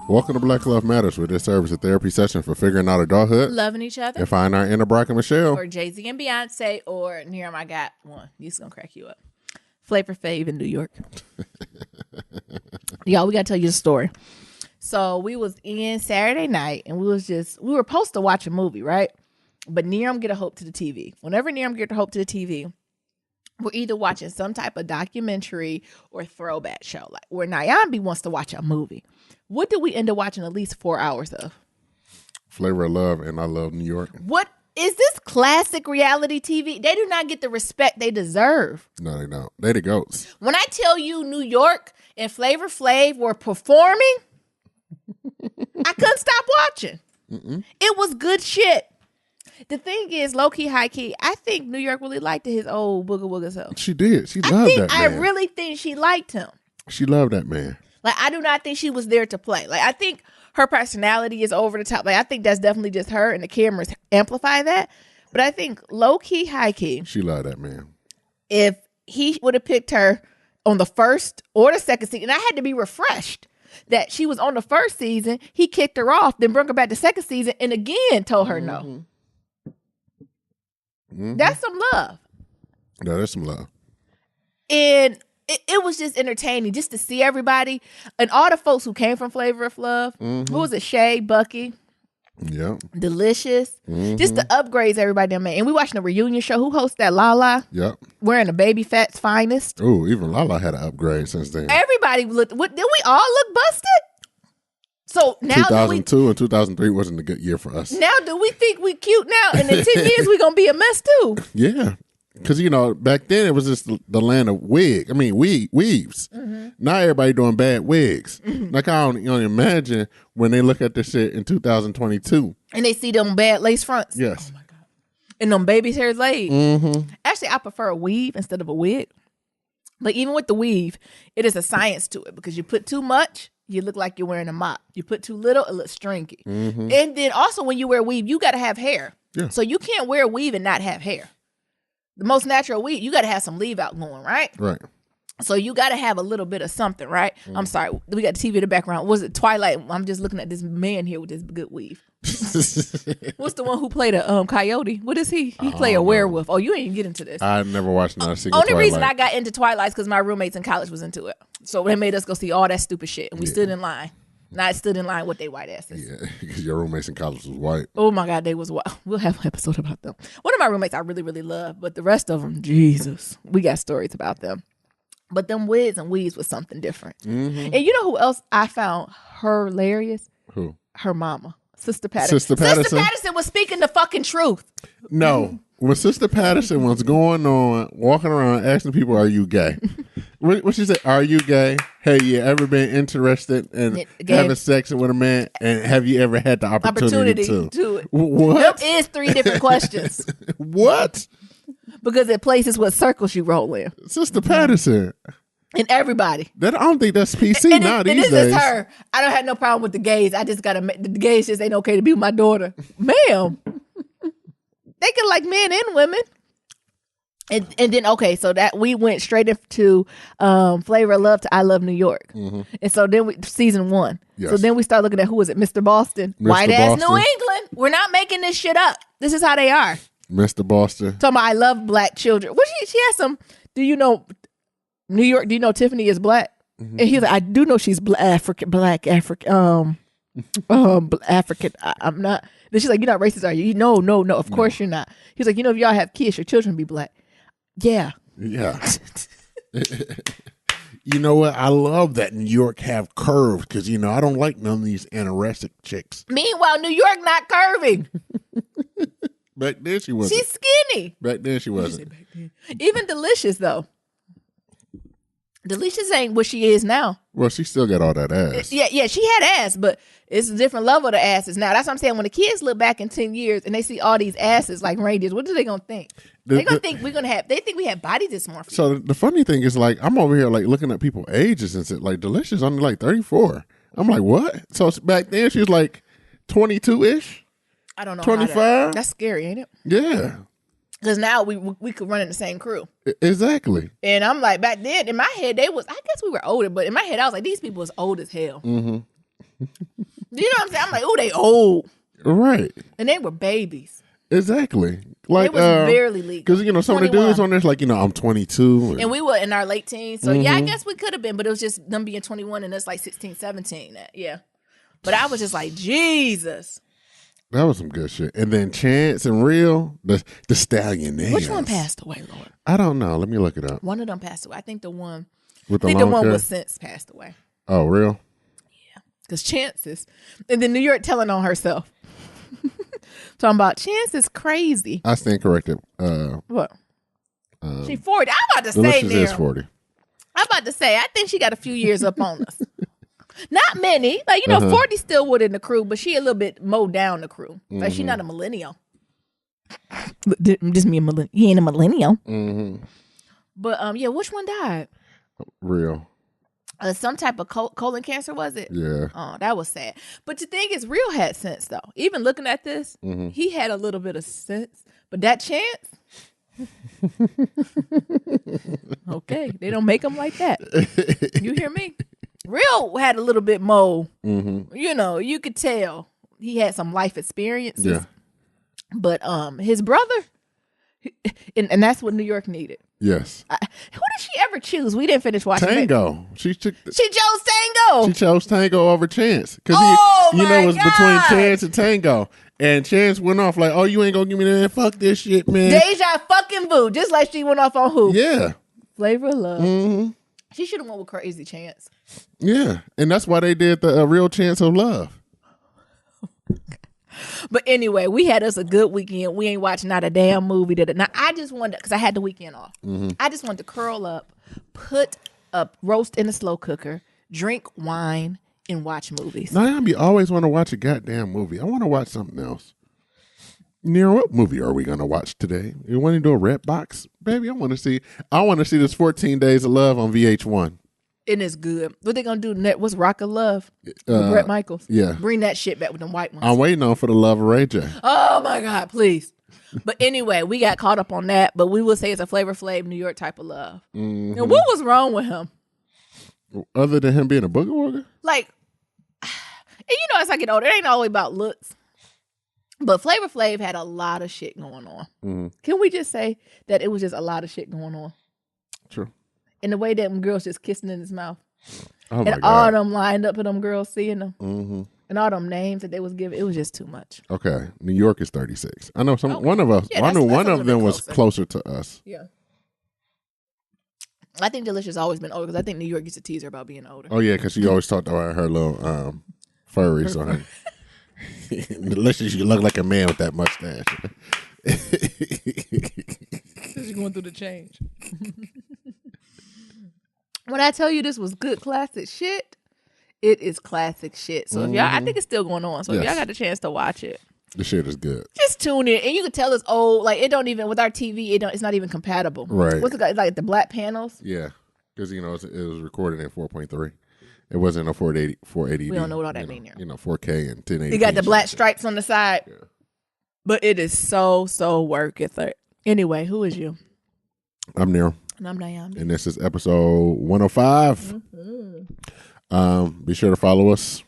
Welcome to Black Love Matters, where this serves a therapy session for figuring out adulthood, loving each other, and find our inner Brock and Michelle. or Jay-Z and Beyonce, or near I got one. This is gonna crack you up. Flavor Flav in New York. Y'all, we gotta tell you the story. So we was in Saturday night, and we were supposed to watch a movie, right? But Neeram get a hope to the TV. Whenever Neeram get a hope to the TV, we're either watching some type of documentary or throwback show, like where Nyambi wants to watch a movie. What did we end up watching at least 4 hours of? Flavor of Love and I Love New York. What is this classic reality TV? They do not get the respect they deserve. No, they don't. They the goats. When I tell you New York and Flavor Flav were performing, I couldn't stop watching. It was good shit. The thing is, low key, high key, I think New York really liked his old Booga Wooga self. She did. She loved that man. I really think she liked him. She loved that man. Like, I do not think she was there to play. Like, I think her personality is over the top. Like, I think that's definitely just her, and the cameras amplify that. But I think low key, high key, She loved that man. if he would have picked her on the first or the second season, I had to be refreshed that she was on the first season. He kicked her off, then brought her back the second season, and again told her no. That's some love. No, there's some love. And it was just entertaining just to see everybody and all the folks who came from Flavor of Love. Who was it? Shay, Bucky, Yep. Delicious. Just the upgrades everybody done made. And we watching the reunion show. Who hosts that? Lala, Yep. wearing a Baby Fat's finest. Ooh, even Lala had an upgrade since then. Everybody looked. Did we all look busted? So now 2002 and 2003 wasn't a good year for us. now do we think we cute now? And in 10 years we gonna be a mess too. Yeah. Because, you know, back then it was just the land of weaves. Now everybody doing bad wigs. Like, I don't imagine when they look at this shit in 2022. And they see them bad lace fronts. Yes. Oh my God. And them baby's hair laid. Actually, I prefer a weave instead of a wig. But even with the weave, it is a science to it because you put too much, you look like you're wearing a mop. You put too little, it looks stringy. And then also when you wear a weave, you got to have hair. Yeah. So you can't wear a weave and not have hair. The most natural weave, you got to have some leave out going, right? Right. So you got to have a little bit of something, right? I'm sorry. We got the TV in the background. Was it Twilight? I'm just looking at this man here with this good weave. What's the one who played a coyote? What is he? He played a werewolf. Oh, you ain't get into this. I never watched another single Only reason I Twilight. got into Twilight is because my roommates in college was into it. So they made us go see all that stupid shit. And we stood in line. And I stood in line with they white asses. Yeah, because your roommates in college was white. Oh my God, they was wild. We'll have an episode about them. One of my roommates I really, really love, but the rest of them, Jesus, we got stories about them. But them wigs and weaves was something different. And you know who else I found hilarious? Who? Her mama, Sister Patterson. Sister Patterson? Sister Patterson was speaking the fucking truth. No. When Sister Patterson was going on, walking around asking people, are you gay? What she said, are you gay? Hey, you ever been interested in having sex with a man? And have you ever had the opportunity to? Do it. What? Them is 3 different questions. What? Because it places what circles you roll in. Sister Patterson. And everybody. I don't think that's PC now these this days. is her. I don't have no problem with the gays. I just gotta the gays just ain't okay to be with my daughter. Ma'am. They can like men and women. And then so that we went straight into Flavor of Love to I Love New York. And so then season 1. Yes. So then we start looking at who is it? Mr. Boston. Mr. White ass Boston. New England. We're not making this shit up. This is how they are. Mr. Boston. Talking about I love black children. Well, she has some. Do you know New York? Do you know Tiffany is black? And he's like, I do know she's African. I'm not. Then she's like, you're not racist, are you? No. Of course you're not. He's like, if y'all have kids, your children be black. Yeah. Yeah. You know what? I love that New York have curves because, I don't like none of these anorexic chicks. Meanwhile, New York not curving. Back then she wasn't. She's skinny. Back then she wasn't. Even Delicious, though. Delicious ain't what she is now. Well, she still got all that ass. Yeah, she had ass, but it's a different level of the asses now. That's what I'm saying. When the kids look back in 10 years and they see all these asses like reindeers, what are they going to think? They're going to think they think we have body dysmorphia. So the funny thing is, like, I'm over here, like, looking at people's ages and shit. Like, Delicious only, like, 34. I'm like, what? So back then she was, like, 22-ish? I don't know. 25? That's scary, ain't it? Yeah. Because now we could run in the same crew. Exactly. And I'm like, back then, in my head, I guess we were older, but in my head, I was like, these people was old as hell. You know what I'm saying? I'm like, oh, they old. Right. And they were babies. Exactly. Like, it was barely legal. Because, some 21. Of the dudes on there's like, I'm 22. And we were in our late teens. So, yeah, I guess we could have been. But it was just them being 21 and us like 16, 17. Yeah. But I was just like, Jesus. That was some good shit. And then Chance and Real, the Stallion. Which one passed away, Lord? I don't know. Let me look it up. One of them passed away. I think the one with the one was since passed away. Oh, Real? Yeah. Because Chances. And then New York telling on herself. Talking about Chance is crazy. I stand corrected. What? She 40. I'm about to say now. Is 40. I'm about to say, I think she got a few years up on us. Not many. Like, 40 still would in the crew, but she a little bit mowed down the crew. Like, she not a millennial. Just me a millennial. He ain't a millennial. Mm-hmm. But, yeah, which one died? Real. Some type of colon cancer, was it? Yeah. Oh, that was sad. But the thing is, Real had sense, though. Even looking at this, he had a little bit of sense. But that Chance? Okay, they don't make them like that. You hear me? Real had a little bit more. You could tell he had some life experiences. Yeah. But his brother, and that's what New York needed. Yes. Who did she ever choose? We didn't finish watching Tango. She chose Tango. She chose Tango over Chance. Because it was between Chance and Tango. And Chance went off like, oh, you ain't gonna give me that? Fuck this shit, man. Deja fucking Vu. Just like she went off on who? Yeah. Flavor of Love. She should have went with Crazy Chance. Yeah. And that's why they did the Real Chance of Love. But anyway, we had us a good weekend. We ain't watching not a damn movie. Now, I just wanted, because I had the weekend off. I just wanted to curl up, put a roast in a slow cooker, drink wine, and watch movies. Now, I always want to watch a goddamn movie. I want to watch something else. Nero, what movie are we going to watch today? You want to do a Red Box? Baby, I want to see this 14 Days of Love on VH1. And it's good. What they gonna do next? What's Rock of Love with Bret Michaels? Yeah. Bring that shit back with them white ones. I'm waiting on For the Love of Ray J. Oh my God, please. But anyway, we got caught up on that, but we will say it's a Flavor Flav New York type of love. And what was wrong with him? Other than him being a booger wooger? Like, and as I get older, it ain't always about looks. But Flavor Flav had a lot of shit going on. Can we just say that it was just a lot of shit going on? True. And the way that them girls just kissing in his mouth. Oh my and God. all them lined up with them girls seeing them. And all them names that they was giving. It was just too much. Okay. New York is 36. I know one of us. I know one of them was closer to us. Yeah. I think Delicia's always been older because I think New York used to tease her about being older. Oh, yeah, because she always talked about her little furries on her. Delicious, you look like a man with that mustache. She's going through the change. When I tell you this was good classic shit, it is classic shit. So if y'all, I think it's still going on. So if y'all got the chance to watch it, the shit is good. Just tune in, and you can tell it's old. Like it don't even with our TV, it's not even compatible. Right? What's it like the black panels? Yeah, because it was recorded in 4.3. It wasn't a 480. We don't know what all that means. 4K and 1080. You got the black stripes on the side. Yeah. But it is so worth it. Anyway, who is you? I'm Nero. And I'm Naomi. And this is episode 105. Be sure to follow us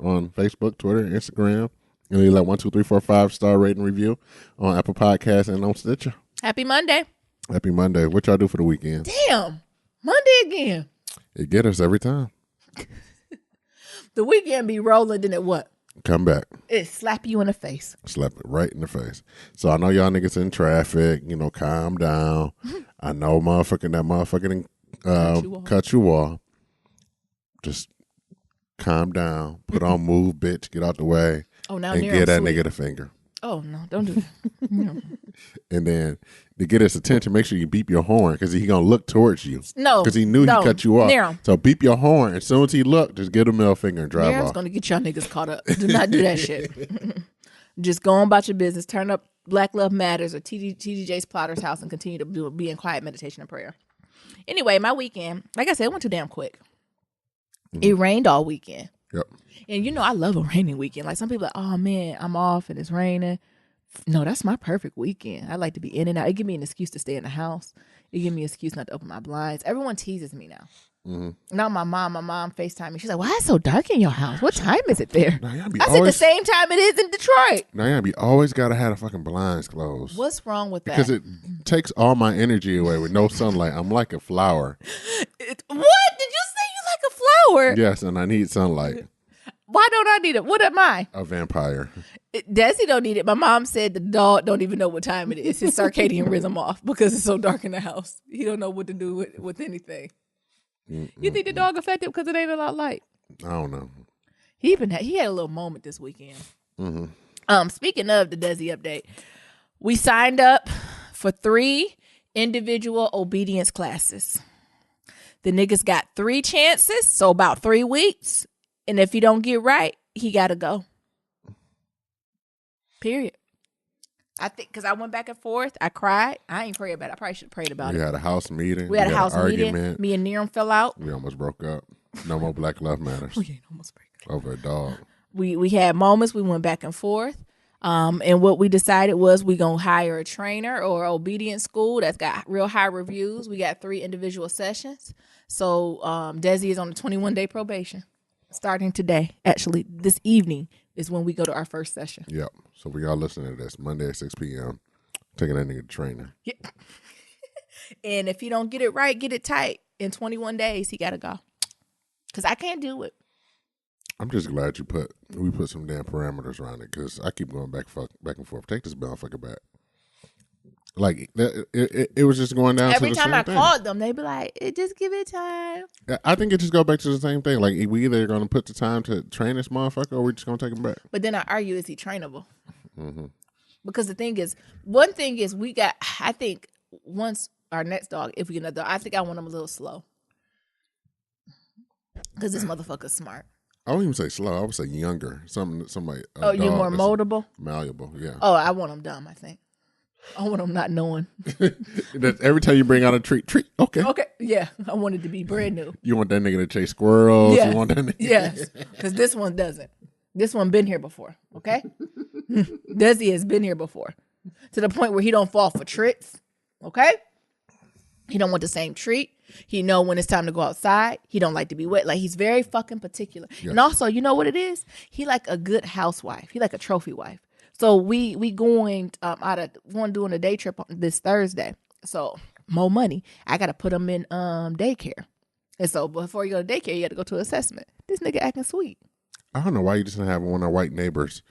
on Facebook, Twitter, Instagram. And leave like 1, 2, 3, 4, 5-star rating review on Apple Podcasts and on Stitcher. Happy Monday. Happy Monday. What y'all do for the weekend? Damn. Monday again. It get us every time. The weekend be rolling, then it what? Come back. It slap you in the face. Slap it right in the face. So I know y'all niggas in traffic, calm down. I know motherfucking cut you off. Just calm down. Put on move, bitch. Get out the way. Oh, now and get that nigga the finger. Oh, no. Don't do that. No. And then to get his attention, make sure you beep your horn because he going to look towards you. No. Because he knew he cut you off. Nero. So beep your horn. As soon as he looked, just give him a middle finger and drive Nero's off. going to get y'all niggas caught up. Do not do that shit. Just go on about your business. Turn up Black Love Matters or TDJ's Plotter's House and continue to be in quiet meditation and prayer. Anyway, my weekend, like I said, it went too damn quick. It rained all weekend. Yep. And I love a rainy weekend. Like some people are like, oh man, I'm off and it's raining. No, that's my perfect weekend. I like to be in and out. It give me an excuse to stay in the house. It give me an excuse not to open my blinds. Everyone teases me now. Not my mom. My mom FaceTime me. She's like, "Why is it so dark in your house? What time is it there?" Now, I said the same time it is in Detroit. Now, you always got to have the fucking blinds closed. What's wrong with that? Because it takes all my energy away with no sunlight. I'm like a flower. What? Did you say you like a flower? Yes, and I need sunlight. Why don't I need it? What am I? A vampire. Desi don't need it. My mom said the dog don't even know what time it is. His circadian rhythm off because it's so dark in the house. He don't know what to do with anything. You think the dog affected because it ain't a lot of light? I don't know. He had a little moment this weekend. Speaking of the Desi update, we signed up for 3 individual obedience classes. The niggas got 3 chances, so about 3 weeks. And if he don't get right, he got to go. Period. I think because I went back and forth. I cried. I ain't prayed about it. I probably should have prayed about it. We had a house meeting. We had a house meeting. Me and Niram fell out. We almost broke up. No more Black Love Matters. We ain't almost break up. Over a dog. We had moments. We went back and forth. And what we decided was we going to hire a trainer or obedience school that's got real high reviews. We got 3 individual sessions. So Desi is on a 21-day probation. Starting today, actually, this evening is when we go to our first session. Yep. So we all listening to this Monday at 6 p.m. Taking that nigga to trainer. Yeah. And if he don't get it right, get it tight, in 21 days, he got to go. Because I can't do it. I'm just glad we put some damn parameters around it because I keep going back and forth. Take this motherfucker back. Like, it was just going down every to the time same I thing. called them, they be like, just give it time. I think it just go back to the same thing. Like, we either going to put the time to train this motherfucker or we just going to take him back. But then I argue, is he trainable? Because the thing is, one thing is I think once our next dog, if we get another dog, I think I want him a little slow. Because this motherfucker's smart. I wouldn't even say slow. I would say younger. Somebody. Oh, you're more moldable? Malleable, yeah. Oh, I want him dumb, I think. I want him not knowing. Every time you bring out a treat. Okay. Okay, yeah. I want it to be brand new. You want that nigga to chase squirrels? Yes. You want that nigga? Yes, because this one doesn't. This one been here before, okay? Desi has been here before. To the point where he don't fall for tricks, okay? He don't want the same treat. He know when it's time to go outside. He don't like to be wet. Like, he's very fucking particular. Yes. And also, you know what it is? He like a good housewife. He like a trophy wife. So we going doing a day trip this Thursday. So more money. I got to put him in daycare. And so before you go to daycare, you got to go to assessment. This nigga acting sweet. I don't know why you just didn't have one of our white neighbors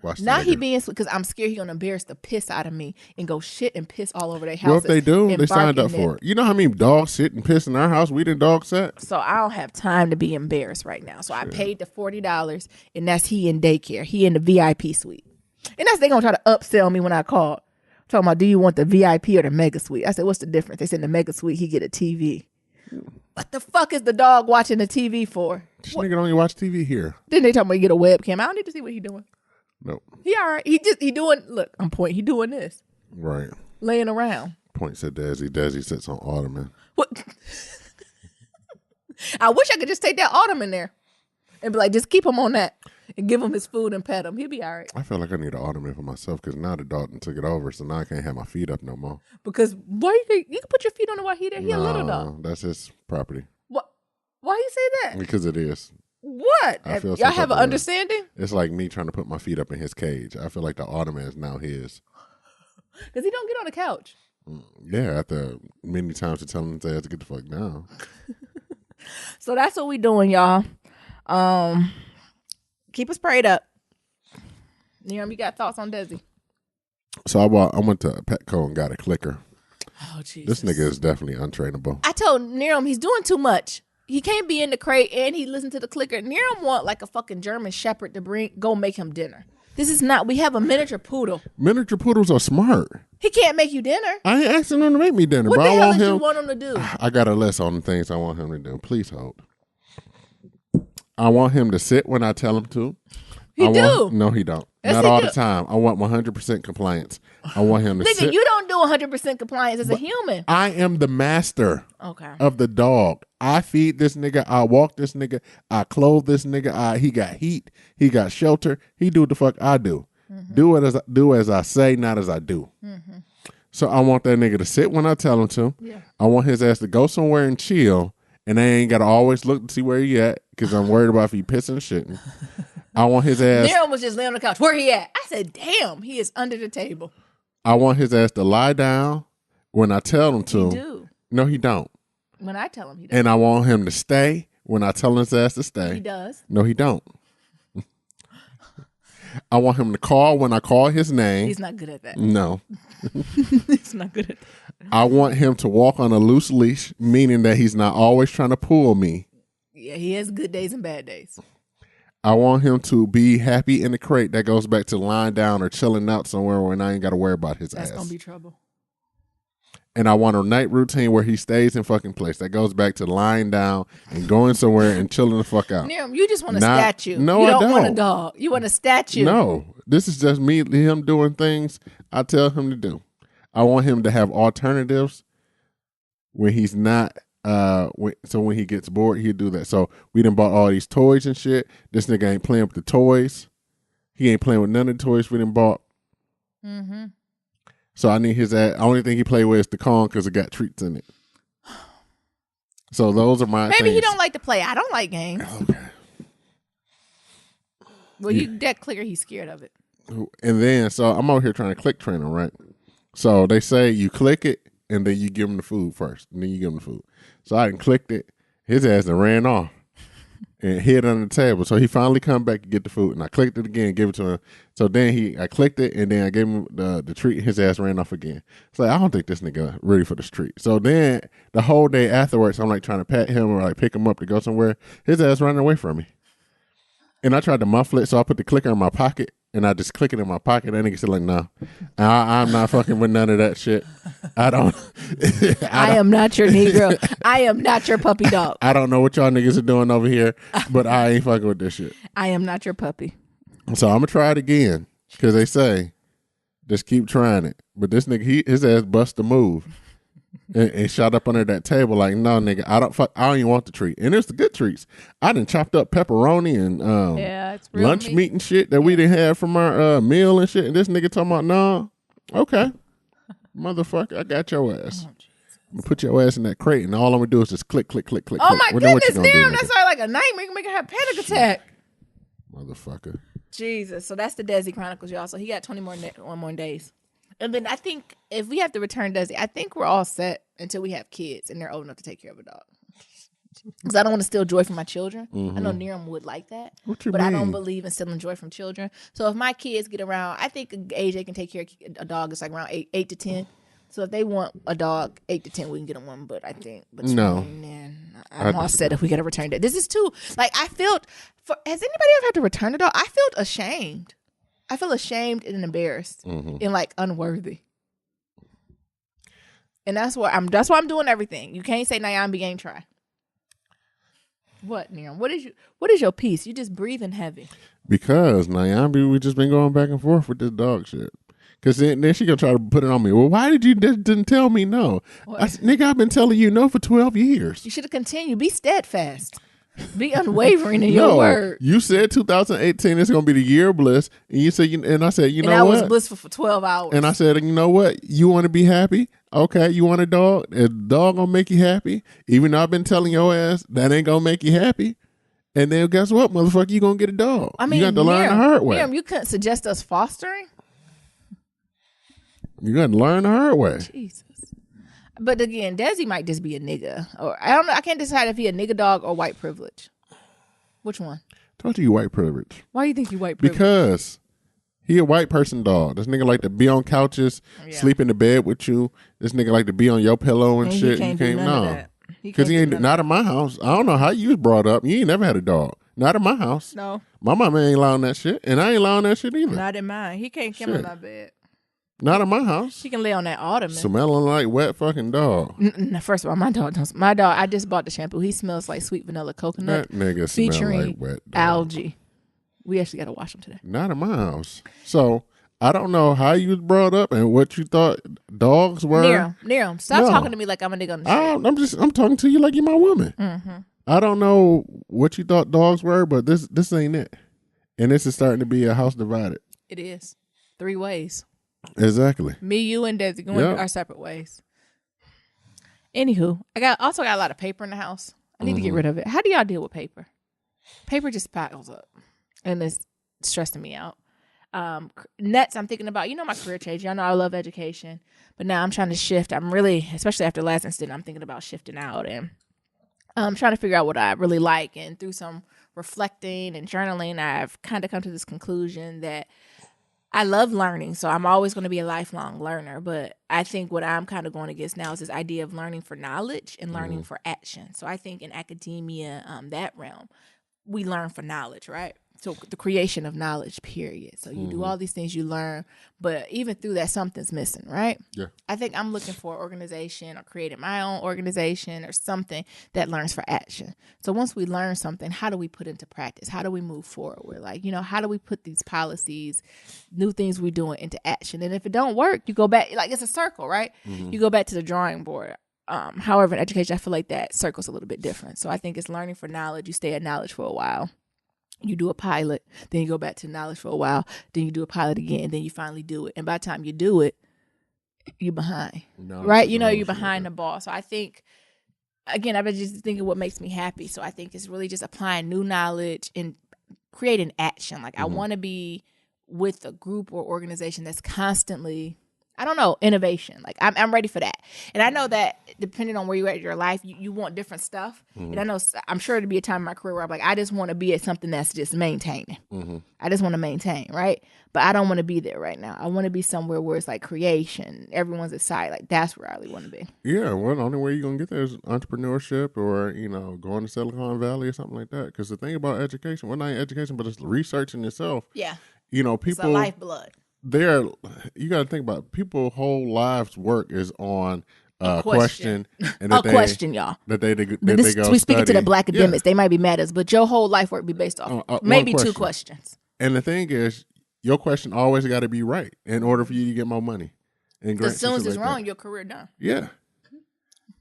watch the Now nigga. he being sweet because I'm scared he gonna embarrass the piss out of me and go shit and piss all over their house. Well, if they do, they signed up for it. You know how many dogs sit and piss in our house? We didn't dog set. So I don't have time to be embarrassed right now. So I paid the $40, and that's he in daycare. He in the VIP suite. And that's they gonna try to upsell me when I called. Talking about, do you want the VIP or the mega suite? I said, what's the difference? They said in the mega suite he get a TV. What the fuck is the dog watching the TV for? This nigga don't even watch TV here. Then they talking about he get a webcam. I don't need to see what he doing. Nope. He all right. He doing, look, I'm pointing. He doing this. Right. Laying around. Points at Desi. Desi sits on Ottoman. What? I wish I could just take that Ottoman there and be like, just keep him on that and give him his food and pet him. He'll be all right. I feel like I need an Ottoman for myself because now the dog took it over, so now I can't have my feet up no more. Because why you can put your feet on it while he there? He a little dog. That's his property. What? Why you say that? Because it is. What? Y'all have an understanding? It's like me trying to put my feet up in his cage. I feel like the Ottoman is now his. Because he don't get on the couch. Yeah, after many times to tell him to get the fuck down. So that's what we doing, y'all. Keep us prayed up. Niram, you got thoughts on Desi? So I went to Petco and got a clicker. Oh, Jesus. This nigga is definitely untrainable. I told Niram he's doing too much. He can't be in the crate and he listen to the clicker. Niram want like a fucking German shepherd to go make him dinner. This is not, we have a miniature poodle. Miniature poodles are smart. He can't make you dinner. I ain't asking him to make me dinner, what bro. the hell did you want him to do? I got a list on the things I want him to do. Please hold. I want him to sit when I tell him to. No, he don't. Yes, Not all the time. I want 100% compliance. I want him to sit. Nigga, you don't do 100% compliance as a human. I am the master of the dog. I feed this nigga. I walk this nigga. I clothe this nigga. He got heat. He got shelter. He do what the fuck I do. Mm-hmm. Do as I say, not as I do. Mm-hmm. So I want that nigga to sit when I tell him to. Yeah. I want his ass to go somewhere and chill and I ain't got to always look to see where he at because I'm worried about if he pissing or shitting. I want his ass. Daryl was just laying on the couch. Where he at? I said, damn, he is under the table. I want his ass to lie down when I tell him to. He do. No, he don't. When I tell him, he does. And I want him to stay when I tell his ass to stay. He does. No, he don't. I want him to call when I call his name. He's not good at that. No. He's not good at that. I want him to walk on a loose leash, meaning that he's not always trying to pull me. Yeah, he has good days and bad days. I want him to be happy in the crate. That goes back to lying down or chilling out somewhere when I ain't got to worry about his ass. That's going to be trouble. And I want a night routine where he stays in fucking place. That goes back to lying down and going somewhere and chilling the fuck out. Niram, you just want a statue. No, you I don't want a don't. dog. You want a statue. No, this is just him doing things I tell him to do. I want him to have alternatives when he's not. So when he gets bored, he'll do that. So we done bought all these toys and shit. This nigga ain't playing with the toys. He ain't playing with none of the toys we done bought. Mm-hmm. So I need his ass. Only thing he play with is the Kong because it got treats in it. So those are my Maybe things. he don't like to play. I don't like games. Okay. Well, that clear he's scared of it. And then, so I'm out here trying to click train him, right? So they say you click it and then you give him the food first. And then you give him the food. So I done clicked it. His ass done ran off and hid under the table. So he finally come back to get the food. And I clicked it again, give it to him. So then I clicked it and then I gave him the treat. His ass ran off again. It's like, I don't think this nigga ready for this treat. So then the whole day afterwards, I'm like trying to pat him or like pick him up to go somewhere. His ass running away from me. And I tried to muffle it. So I put the clicker in my pocket. And I just click it in my pocket. That nigga said like, no, I'm not fucking with none of that shit. I don't. I am not your Negro. I am not your puppy dog. I don't know what y'all niggas are doing over here, but I ain't fucking with this shit. I am not your puppy. So I'm going to try it again because they say just keep trying it. But this nigga, his ass bust a move and shot up under that table like, no, nigga, I don't even want the treat. And it's the good treats. I done chopped up pepperoni and it's real lunch meat and shit that we didn't have from our meal and shit. And this nigga talking about, no, okay, motherfucker, I got your ass. I'm gonna put your ass in that crate, and all I'm gonna do is just click, click, click, click. Oh click. my goodness, damn, that sounds like a nightmare. Make him have a panic attack. Motherfucker. Jesus. So that's the Desi Chronicles, y'all. So he got 20 more days. And then I think if we have to return Desi, I think we're all set until we have kids and they're old enough to take care of a dog. Because I don't want to steal joy from my children. Mm-hmm. I know Niram would like that. But mean? I don't believe in stealing joy from children. So if my kids get around, I think the age they can take care of a dog is like around 8 to 10. So if they want a dog, 8 to 10, we can get them one. But I think I'm all set if we got to return that. This is too, like I felt, has anybody ever had to return a dog? I felt ashamed. I feel ashamed and embarrassed and like unworthy. And that's why I'm doing everything. You can't say Nyambi ain't try. What, Niram? What is your piece? You just breathing heavy. Because Nyambi, we just been going back and forth with this dog shit. Because then she gonna try to put it on me. Well, why did you didn't tell me no? Nigga, I've been telling you no for 12 years. You should have continued. Be steadfast. Be unwavering in your word. You said 2018 is going to be the year of bliss, and you said, and I said, you know what? And I was blissful for 12 hours. And I said, you know what? You want to be happy? Okay, you want a dog? A dog gonna make you happy? Even though I've been telling your ass that ain't gonna make you happy. And then guess what, motherfucker? You gonna get a dog. I mean, you got to learn the hard way. You couldn't suggest us fostering. You got to learn the hard way. Jesus. But again, Desi might just be a nigga. Or I don't know. I can't decide if he a nigga dog or white privilege. Which one? Talk to you white privilege. Why do you think you white privilege? Because he a white person dog. This nigga like to be on couches, sleep in the bed with you. This nigga like to be on your pillow and shit. He can't no. Because he ain't not in my house. I don't know how you was brought up. You ain't never had a dog. Not in my house. No. My mama ain't allowing that shit. And I ain't allowing that shit either. Not in mine. He can't come in my bed. Not in my house. She can lay on that ottoman. Smelling like wet fucking dog. First of all, my dog don't. My dog, I just bought the shampoo. He smells like sweet vanilla coconut. That nigga featuring smell like wet dog. Algae. We actually got to wash them today. Not in my house. So I don't know how you was brought up and what you thought dogs were. Niram, stop talking to me like I'm a nigga on the street. I'm talking to you like you're my woman. Mm-hmm. I don't know what you thought dogs were, but this ain't it. And this is starting to be a house divided. It is. 3 ways. Exactly. Me, you, and Desi going our separate ways. Anywho, I also got a lot of paper in the house. I need to get rid of it. How do y'all deal with paper? Paper just piles up, and it's stressing me out. Next, I'm thinking about, my career change. Y'all know I love education, but now I'm trying to shift. I'm really, especially after last incident, I'm thinking about shifting out, and I'm trying to figure out what I really like. And through some reflecting and journaling, I've kind of come to this conclusion that I love learning, so I'm always going to be a lifelong learner. But I think what I'm kind of going against now is this idea of learning for knowledge and learning for action. So I think in academia, that realm, we learn for knowledge, right? So the creation of knowledge, period. So you do all these things you learn, but even through that, something's missing, right? Yeah. I think I'm looking for an organization or creating my own organization or something that learns for action. So once we learn something, how do we put into practice? How do we move forward? We're like, how do we put these policies, new things we're doing into action? And if it don't work, you go back, like it's a circle, right? You go back to the drawing board. However, in education, I feel like that circle's a little bit different. So I think it's learning for knowledge. You stay at knowledge for a while. You do a pilot, then you go back to knowledge for a while, then you do a pilot again, and then you finally do it. And by the time you do it, you're behind, right? You're behind the ball. So I think, again, I've been just thinking what makes me happy. So I think it's really just applying new knowledge and creating action. Like I want to be with a group or organization that's constantly, innovation. Like I'm ready for that. And I know that depending on where you're at in your life, you want different stuff. And I'm sure it'll be a time in my career where I'm like, I just want to be at something that's just maintaining. I just want to maintain, right? But I don't want to be there right now. I want to be somewhere where it's like creation. Everyone's excited. Like that's where I really want to be. Yeah, well, the only way you're going to get there is entrepreneurship or, going to Silicon Valley or something like that. Because the thing about education, well, not education, but it's research in itself. Yeah. People. It's a lifeblood. You got to think about it. People's whole lives' work is on a question. And question, y'all. We speak it to the black academics. They might be mad at us, but your whole life work be based off maybe two questions. And the thing is, your question always got to be right in order for you to get more money. As soon as it's wrong, your career done. Yeah.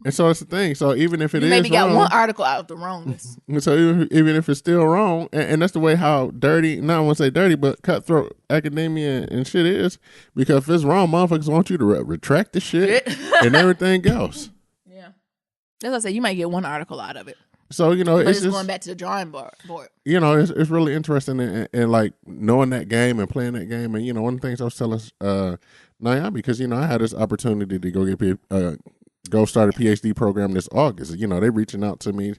And so it's the thing. So even if it is maybe got wrong, one article out of the wrongness. So even if it's still wrong, and that's the way how dirty, not I want to say dirty, but cutthroat academia and shit is, because if it's wrong, motherfuckers want you to retract the shit and everything else. Yeah. That's what I say. You might get one article out of it. So, it's just going back to the drawing board. It's really interesting and like knowing that game and playing that game. And, one of the things I was telling Nayan, because, I had this opportunity to go start a PhD program this August. They reaching out to me.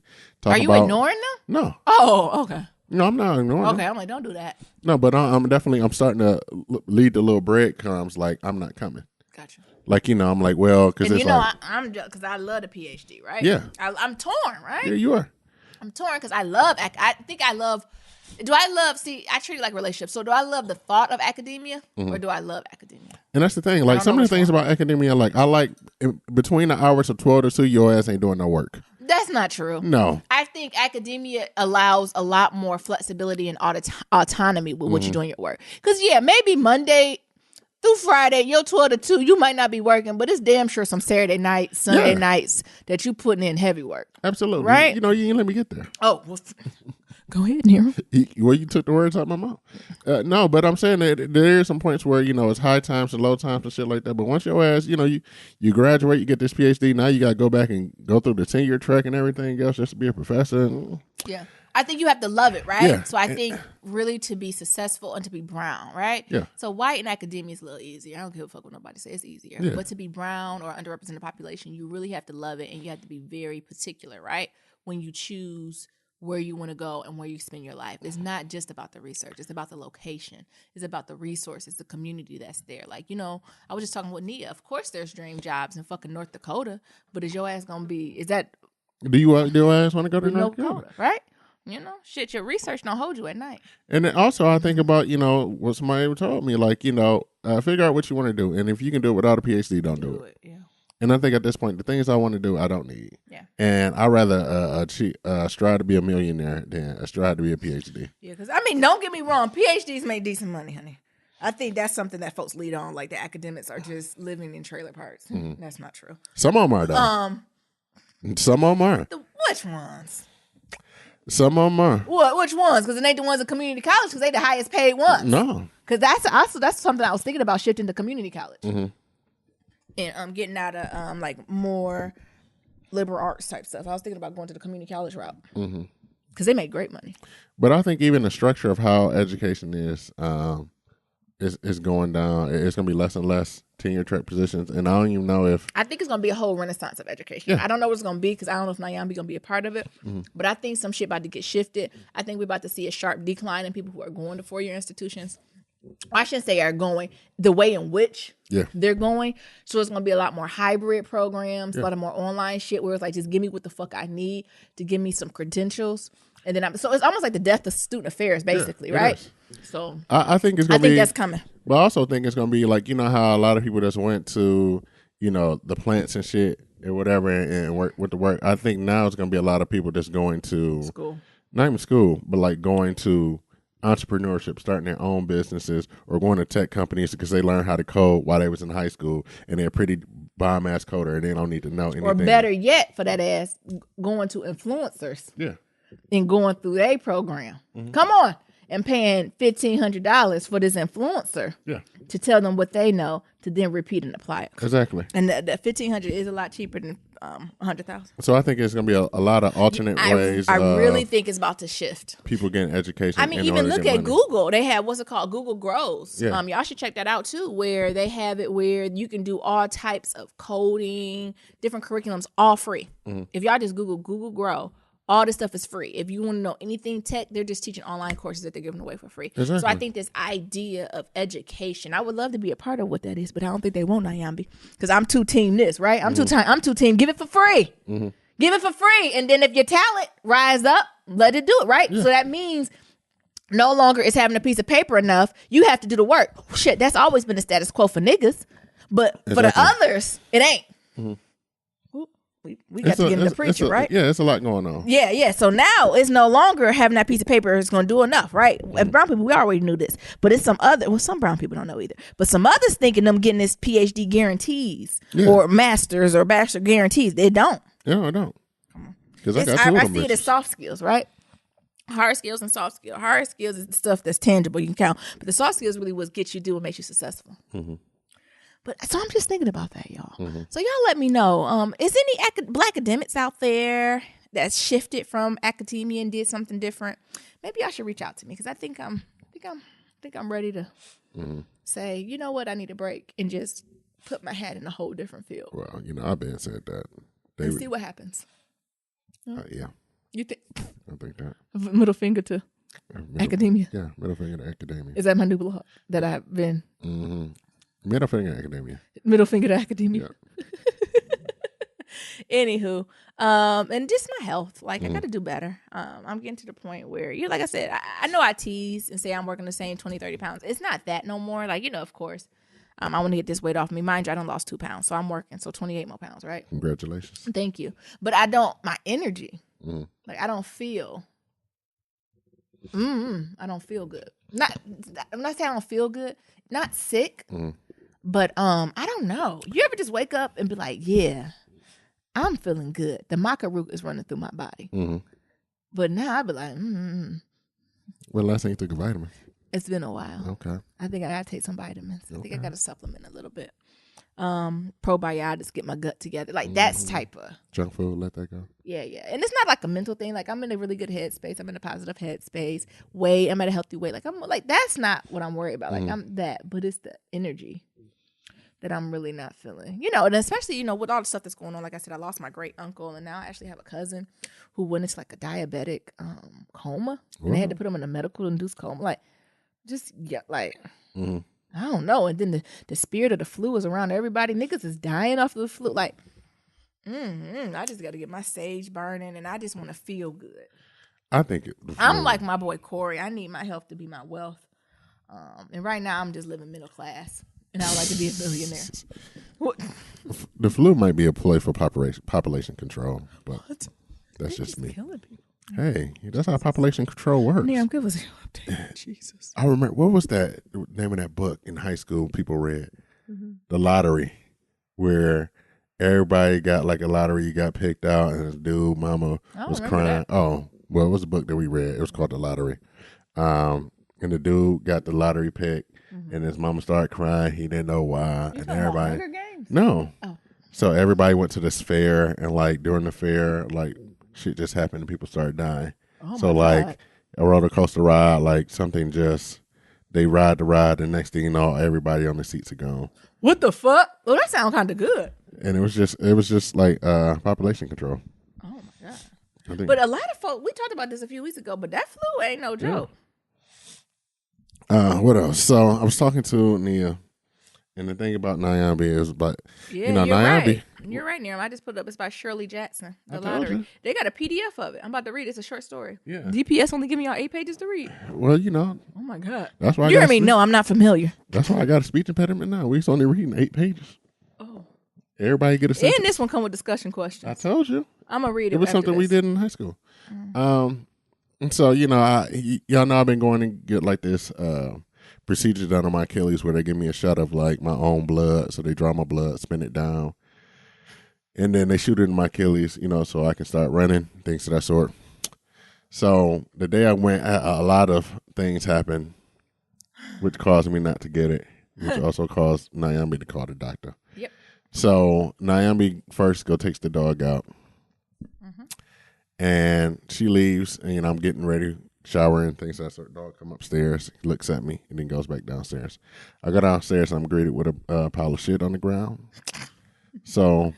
Are you ignoring them? No. Oh, okay. No, I'm not ignoring them. Okay, I'm like, don't do that. No, but I'm starting to lead the little breadcrumbs like I'm not coming. Gotcha. Like, I'm like, well, because it's I'm just, because I love the PhD, right? Yeah. I'm torn, right? Yeah, you are. I'm torn because I treat it like relationships. So do I love the thought of academia or do I love academia? And that's the thing. Like some of the things about academia, I like between the hours of 12 to 2, your ass ain't doing no work. That's not true. No. I think academia allows a lot more flexibility and autonomy with what you're doing your work. Because, maybe Monday through Friday, your 12 to 2, you might not be working, but it's damn sure some Saturday nights, Sunday nights that you putting in heavy work. Absolutely. Right? You didn't let me get there. Oh, well, go ahead, Nero. Well, you took the words out of my mouth. No, but I'm saying that there are some points where, it's high times and low times and shit like that. But once your ass, you graduate, you get this PhD, now you got to go back and go through the tenure track and everything else just to be a professor. Yeah. I think you have to love it, right? Yeah. So I think really to be successful and to be brown, right? Yeah. So white in academia is a little easier. I don't give a fuck what nobody says, it's easier. Yeah. But to be brown or underrepresented population, you really have to love it and you have to be very particular, right? When you choose where you want to go and where you spend your life. It's not just about the research. It's about the location. It's about the resources, the community that's there. Like, I was just talking with Nia. Of course there's dream jobs in fucking North Dakota, but is your ass going to be, is that... Do your ass want to go to North Dakota? Right? Shit, your research don't hold you at night. And then also I think about, what somebody told me, like, figure out what you want to do. And if you can do it without a PhD, don't do it. Yeah. And I think at this point, the things I want to do, I don't need. Yeah. And I'd rather strive to be a millionaire than strive to be a PhD. Yeah, because, don't get me wrong. PhDs make decent money, honey. I think that's something that folks lead on. Like, the academics are just living in trailer parks. Mm-hmm. That's not true. Some of them are, though. Some of them are. Which ones? Some of them are. What? Which ones? Because it ain't the ones at community college because they the highest paid ones. No. Because that's something I was thinking about, shifting to community college. Mm-hmm. And getting out of more liberal arts type stuff. I was thinking about going to the community college route because they make great money. But I think even the structure of how education is going down. It's going to be less and less tenure track positions, and I don't even know if I think it's going to be a whole renaissance of education. Yeah. I don't know what it's going to be because I don't know if Nyambi going to be a part of it. But I think some shit about to get shifted. I think we're about to see a sharp decline in people who are going to 4-year institutions. I shouldn't say are going the way in which they're going. So it's going to be a lot more hybrid programs, a lot of more online shit where it's like, just give me what the fuck I need to give me some credentials. And then so it's almost like the death of student affairs, basically, right? So I think it's going to be. I think that's coming. But I also think it's going to be like, you know how a lot of people just went to, you know, the plants and shit or whatever and work with the work. I think now it's going to be a lot of people just going to school, not even school, but like going to entrepreneurship, starting their own businesses or going to tech companies because they learned how to code while they was in high school and they're pretty bomb ass coder and they don't need to know anything. Or better yet, for that ass, going to influencers. Yeah. And going through their program. Come on. And paying $1,500 for this influencer to tell them what they know to then repeat and apply it. Exactly. And that $1,500 is a lot cheaper than $100,000. So I think it's going to be a lot of alternate ways. I really think it's about to shift. People getting education. I mean, even look at Google. They have what's it called? Google Grows. Yeah. Y'all should check that out too, where they have it where you can do all types of coding, different curriculums, all free. If y'all just Google Grow. All this stuff is free. If you want to know anything tech, they're just teaching online courses that they're giving away for free. Exactly. So I think this idea of education, I would love to be a part of what that is, but I don't think they want Nyambi because I'm too team this, right? I'm too team. Give it for free. Give it for free. And then if your talent rise up, let it do it, right? Yeah. So that means no longer is having a piece of paper enough. You have to do the work. Shit, that's always been the status quo for niggas. But for the others, it ain't. We got to get in the preacher, right? Yeah, it's a lot going on. Yeah. So now it's no longer having that piece of paper is going to do enough, right? And brown people, we already knew this. But it's some brown people don't know either. But some others thinking them getting this PhD guarantees or master's or bachelor guarantees. They don't. Yeah, I don't. Because I see it as soft skills, right? Hard skills and soft skills. Hard skills is the stuff that's tangible, you can count. But the soft skills really what gets you do what makes you successful. But so I'm just thinking about that, y'all. So y'all let me know. Is any black academics out there that's shifted from academia and did something different? Maybe y'all should reach out to me because I think I'm ready to say, you know what, I need a break and just put my hat in a whole different field. Well, you know, I've been said that. And see what happens. Yeah. You think? I think that. Middle finger to academia. Yeah, middle finger to academia. Is that my new blog that I've been? Middle finger to academia. Middle finger to academia. Yeah. Anywho, and just my health. Like I got to do better. I'm getting to the point where like I said, I know I tease and say I'm working the same 20, 30 pounds. It's not that no more. Like, you know, of course, I want to get this weight off me. Mind you, I done lost 2 pounds. So I'm working. So 28 more pounds, right? Congratulations. Thank you. But my energy, like I don't feel, I don't feel good. I'm not saying I don't feel good. Not sick. But I don't know. You ever just wake up and be like, yeah, I'm feeling good. The maca root is running through my body. But now I be like, Well, last time you took a vitamin? It's been a while. Okay. I think I gotta take some vitamins. I think I gotta supplement a little bit. Probiotics, get my gut together. Like that's type of junk food, let that go. Yeah. And it's not like a mental thing. Like I'm in a really good headspace. I'm in a positive headspace. Weight, I'm at a healthy weight. Like I'm like that's not what I'm worried about. Like I'm that, but it's the energy that I'm really not feeling. You know, and especially, you know, with all the stuff that's going on, like I said, I lost my great uncle and now I actually have a cousin who went into like a diabetic coma. And they had to put him in a medical induced coma. Like I don't know. And then the spirit of the flu is around everybody. Niggas is dying off of the flu. Like, I just got to get my sage burning and I just want to feel good. I think I'm like my boy Corey. I need my health to be my wealth. And right now I'm just living middle class. And I would like to be a billionaire. What? The flu might be a play for population control, but that's just me. Killing people. Hey, that's how population control works. Yeah, I'm good with update. Jesus. I remember, what was that name of that book in high school people read? The Lottery, where everybody got like a lottery, you got picked out, and this dude, mama was crying. That. Oh, well, it was a book that we read. It was called The Lottery. And the dude got the lottery pick, and his mama started crying. He didn't know why. You and everybody. Hunger Games? No. Oh. So everybody went to this fair, and like during the fair, like shit just happened, and people started dying. Oh So my like God. a roller coaster ride, like something just they ride the ride, and next thing you know, everybody on the seats are gone. What the fuck? Well, that sounds kind of good. And it was just like population control. Oh my God. I think. But a lot of folks, we talked about this a few weeks ago, but that flu ain't no joke. What else? So I was talking to Nia, and the thing about Nyambi is, but Yeah, you know, you're Nyambi. right. You're right, Niram. I just put it up. It's by Shirley Jackson. The I told lottery. you. They got a PDF of it. I'm about to read. It's a short story. Yeah. DPS only give me y'all 8 pages to read. Well, you know, Oh my God. that's why You I hear got me? No, I'm not familiar. That's why I got a speech impediment now. We only reading 8 pages. Oh. Everybody get a sentence. And this one come with discussion questions. I told you. I'm gonna read it. It was after something we this. did in high school. And so, you know, y'all know I've been going to get like this procedure done on my Achilles where they give me a shot of like my own blood. So they draw my blood, spin it down, and then they shoot it in my Achilles, you know, so I can start running, things of that sort. So the day I went, a lot of things happened, which caused me not to get it, which also caused Nyambi to call the doctor. Yep. So Nyambi first takes the dog out. And she leaves, and you know, I'm getting ready, showering, things like that sort. Dog come upstairs, he looks at me, and then goes back downstairs. I go downstairs, and I'm greeted with a pile of shit on the ground. So,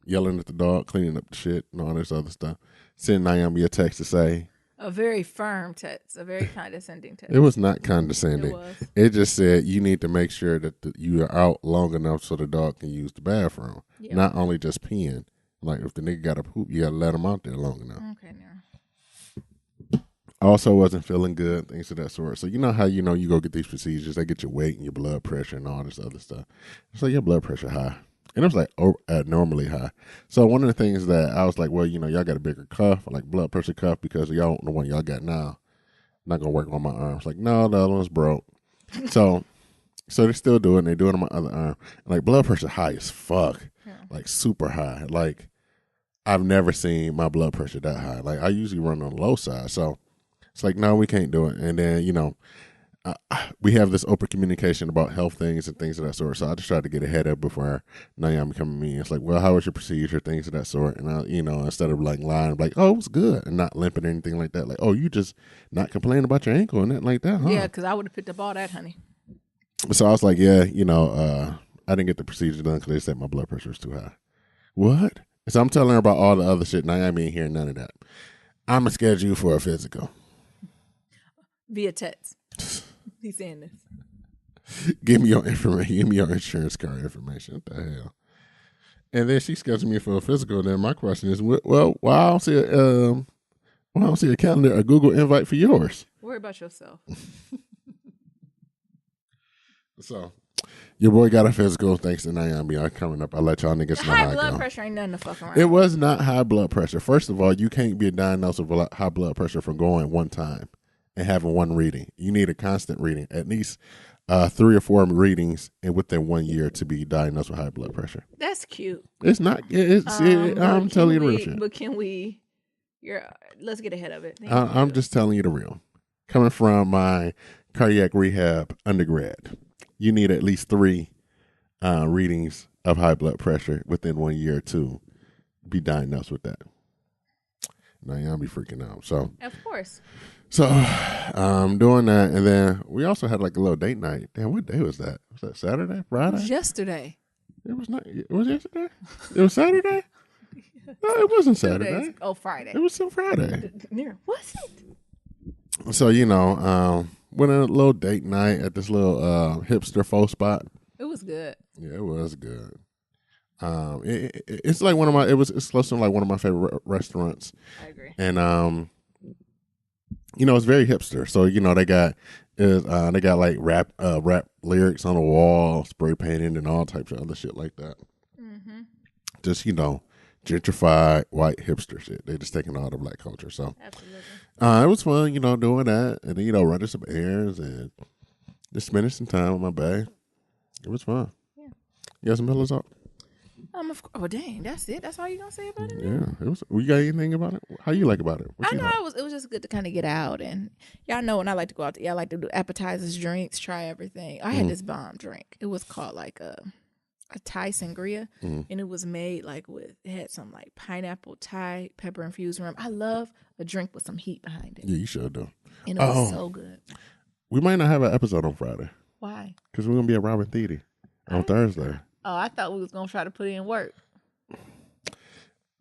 yelling at the dog, cleaning up the shit, and all this other stuff. Send Nyambi a text to say, A very firm text, a very condescending text. it was not condescending. It was. It just said, you need to make sure that you are out long enough so the dog can use the bathroom. Yeah. Not only just peeing. Like, if the nigga got to poop, you got to let him out there long enough. Okay, now. I also wasn't feeling good, things of that sort. So you know how you go get these procedures, they get your weight and your blood pressure and all this other stuff. So your blood pressure high. And it was like abnormally high. So one of the things that I was like, well, you know, y'all got a bigger cuff, like blood pressure cuff, because y'all the one y'all got now not gonna work on my arms. Like, no, the other one's broke. So they still do it, and they do it on my other arm. And like blood pressure high as fuck. Yeah. Like super high. Like I've never seen my blood pressure that high. Like I usually run on the low side. So it's like, no, we can't do it. And then, you know, we have this open communication about health things and things of that sort. So I just tried to get ahead of it before Nyambi coming to me. It's like, well, how was your procedure? Things of that sort. And I, you know, instead of like lying, like, oh, it was good, and not limping or anything like that. Like, oh, you just not complaining about your ankle and nothing like that, huh? Yeah, because I would have picked up all that, honey. So I was like, yeah, you know, I didn't get the procedure done because they said my blood pressure was too high. What? So I'm telling her about all the other shit. Nyambi ain't hearing none of that. I'm going to schedule you for a physical. Via text. He's saying this. Give me your information. Give me your insurance card information. What the hell? And then she scheduled me for a physical. Then my question is, well, why I don't see a calendar, a Google invite for yours? Worry about yourself. So, your boy got a physical. Thanks to Nyambi. Coming up. I'll let y'all niggas know how High it blood go. pressure ain't nothing to fuck around. It was not high blood pressure. First of all, you can't be diagnosed with high blood pressure from going one time and having one reading. You need a constant reading, at least 3 or 4 readings, and within 1 year to be diagnosed with high blood pressure. That's cute. It's not. I'm telling you the real shit. But can we? Let's get ahead of it. I'm just telling you the real. Coming from my cardiac rehab undergrad, you need at least 3 readings of high blood pressure within 1 year to be diagnosed with that. Now y'all be freaking out. So of course. So doing that, and then we also had like a little date night. Damn, what day was that? Was that Saturday? Friday? It was yesterday. It was not. It was yesterday. It was Saturday. No, it wasn't 2 Saturday. days. Oh, Friday. It was some Friday. Was it? So you know, went on a little date night at this little hipster faux spot. It was good. Yeah, it was good. It's like one of my. It's close to like one of my favorite restaurants. I agree. And you know, it's very hipster. So you know, they got like rap lyrics on the wall, spray painted, and all types of other shit like that. Mm-hmm. Just, you know, gentrified white hipster shit. They just taking all the black culture. So absolutely, it was fun, you know, doing that, and then, you know, running some errands and just spending some time with my bae. It was fun. Yeah. You got some pillows up? Oh dang, that's it. That's all you gonna say about it? Yeah, it was. You got anything about it? How you like about it? What I you know like? it was just good to kind of get out, and y'all know when I like to go out, I like to do appetizers, drinks, try everything. I had this bomb drink. It was called like a Thai sangria, and it was made like it had some like pineapple Thai pepper infused rum. I love a drink with some heat behind it. Yeah, you should do. And it was so good. We might not have an episode on Friday. Why? Because we're gonna be at Robin Thede on Thursday. Oh, I thought we was gonna try to put in work.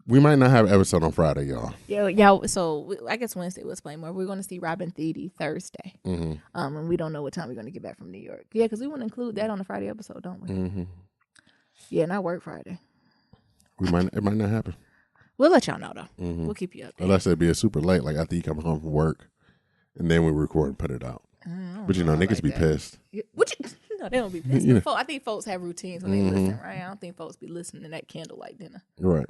We might not have an episode on Friday, y'all. Yeah. So I guess Wednesday we'll explain more. We're going to see Robin Thede Thursday, and we don't know what time we're going to get back from New York. Yeah, because we want to include that on the Friday episode, don't we? Mm-hmm. Yeah, and I work Friday. It might not happen. We'll let y'all know though. We'll keep you updated. Unless it be a super late, like after you come home from work, and then we record and put it out. But niggas like be pissed. No, they don't be pissed. I think folks have routines when they listen, right? I don't think folks be listening to that candlelight dinner. Right.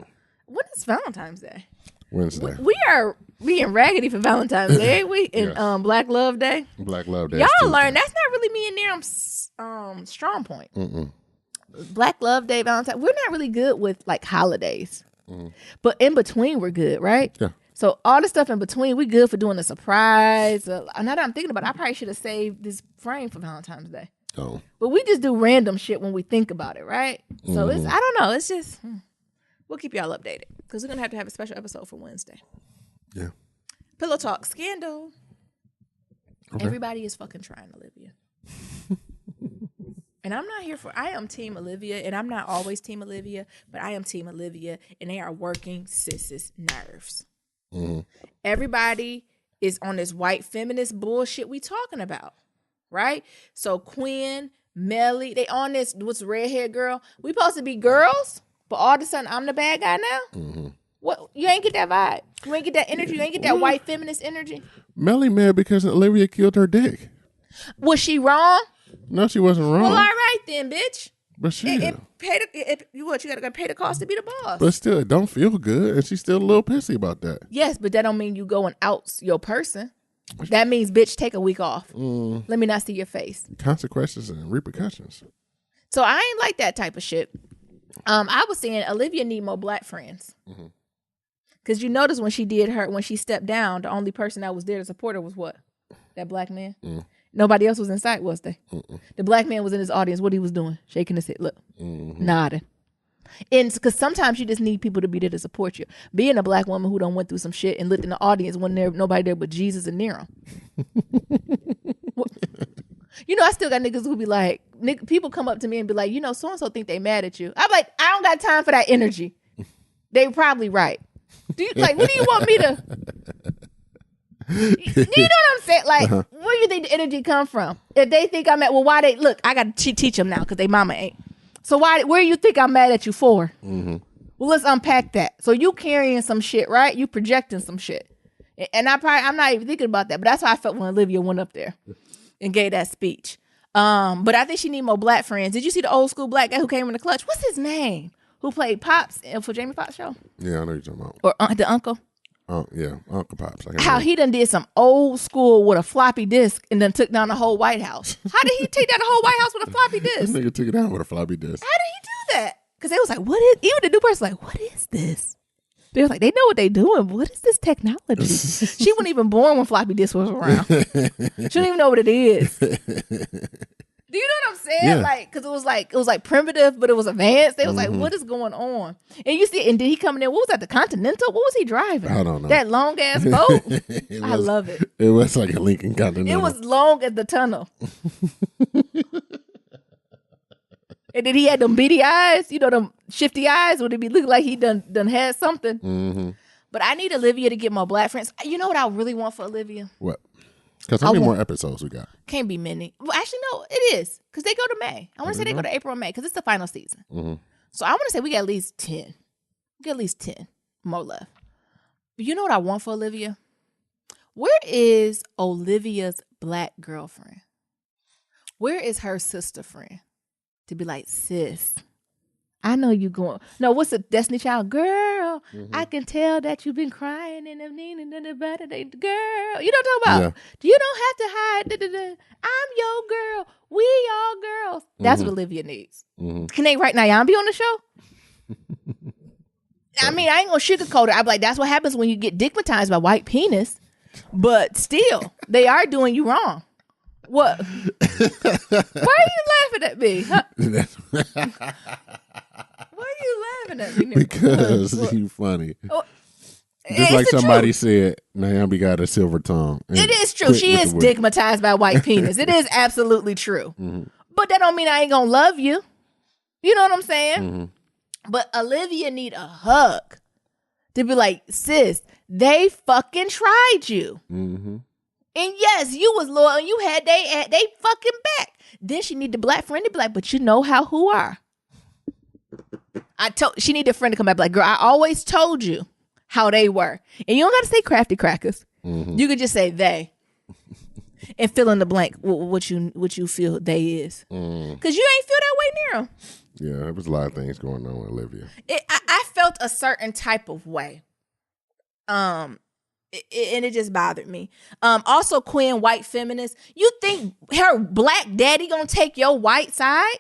When is Valentine's Day? Wednesday. We are being raggedy for Valentine's Day, ain't we? And Black Love Day. Black Love Day. Y'all learn that's not really me and Niram's strong point. Black Love Day, Valentine's. We're not really good with like holidays, but in between we're good, right? Yeah. So all the stuff in between, we good for doing a surprise. Now that I'm thinking about it, I probably should have saved this frame for Valentine's Day. Oh. But we just do random shit when we think about it, right? So it's I don't know. It's just. We'll keep y'all updated because we're going to have a special episode for Wednesday. Yeah. Pillow Talk scandal. Okay. Everybody is fucking trying Olivia. And I'm not here I am Team Olivia, and I'm not always Team Olivia, but I am Team Olivia, and they are working sis' nerves. Everybody is on this white feminist bullshit we talking about, right? So Quinn, Melly, they on this, what's the redhead girl? We supposed to be girls? But all of a sudden, I'm the bad guy now? What? You ain't get that vibe. You ain't get that energy. You ain't get that white feminist energy. Melly mad because Olivia killed her dick. Was she wrong? No, she wasn't wrong. Well, all right then, bitch. But she... You got to pay the cost to be the boss. But still, it don't feel good, and she's still a little pissy about that. Yes, but that don't mean you go and out your person. That means, bitch, take a week off. Let me not see your face. Consequences and repercussions. So I ain't like that type of shit. I was saying Olivia need more black friends. Because you notice when she stepped down, the only person that was there to support her was what? That black man? Nobody else was in sight, was they? The black man was in his audience. What he was doing? Shaking his head. Look. Nodding. And because sometimes you just need people to be there to support you. Being a black woman who done went through some shit and looked in the audience when there nobody there but Jesus and Nero. You know, I still got niggas who be like, people come up to me and be like, you know, so-and-so think they mad at you. I'm like, I don't got time for that energy. They probably right. What do you want me to? You know what I'm saying? Like, where do you think the energy come from? If they think I'm mad, well, why they, look, I got to teach them now because they mama ain't. So where do you think I'm mad at you for? Well, let's unpack that. So you carrying some shit, right? You projecting some shit. And I'm not even thinking about that, but that's how I felt when Olivia went up there and gave that speech. But I think she need more black friends. Did you see the old school black guy who came in the clutch? What's his name? Who played Pops for Jamie Foxx show? Yeah, I know you're talking about. Or the uncle? Yeah, Uncle Pops. How he done did some old school with a floppy disk and then took down the whole White House. How did he take down the whole White House with a floppy disk? This nigga took it down with a floppy disk. How did he do that? Because they was like, even the new person like, what is this? They was like, they know what they doing. What is this technology? She wasn't even born when floppy disk was around. She don't even know what it is. Do you know what I'm saying? Yeah. Like, because it was like primitive, but it was advanced. They was like, what is going on? And you see, and did he come in there? What was that? The Continental? What was he driving? I don't know. That long ass boat. I love it. It was like a Lincoln Continental. It was long as the tunnel. And then he had them beady eyes, you know, them shifty eyes, would it be looking like he done had something? But I need Olivia to get more black friends. You know what I really want for Olivia? What? Because how many more episodes we got? Can't be many. Well, actually, no, it is. Because they go to May. I want to say they go to April or May because it's the final season. So I want to say we got at least 10. We got at least 10 more left. But you know what I want for Olivia? Where is Olivia's black girlfriend? Where is her sister friend? To be like, sis, I know you going. No, what's the Destiny Child? Girl, I can tell that you've been crying and needing anybody. Girl, you know what I'm talking about? Yeah. You don't have to hide. I'm your girl. We all girls. That's what Olivia needs. Can they write Nyambi on the show? I mean, I ain't gonna sugarcoat it. I'm like, that's what happens when you get digmatized by white penis. But still, they are doing you wrong. What? Why are you laughing laughing at me? Huh? Why are you laughing at me? Because you funny. Just like somebody said, Naomi got a silver tongue. It is true. She is stigmatized by white penis. It is absolutely true. Mm-hmm. But that don't mean I ain't gonna love you. You know what I'm saying? Mm-hmm. But Olivia need a hug to be like, sis, they fucking tried you. Mm-hmm. And yes, you was loyal and you had they fucking back. Then she need the black friend to be like, but you know how who are. She need a friend to come back like, girl, I always told you how they were. And you don't gotta say crafty crackers. Mm-hmm. You could just say they. And fill in the blank what you feel they is. Because you ain't feel that way near them. Yeah, there was a lot of things going on with Olivia. I felt a certain type of way. And it just bothered me. Also, Quinn, white feminist. You think her black daddy gonna take your white side?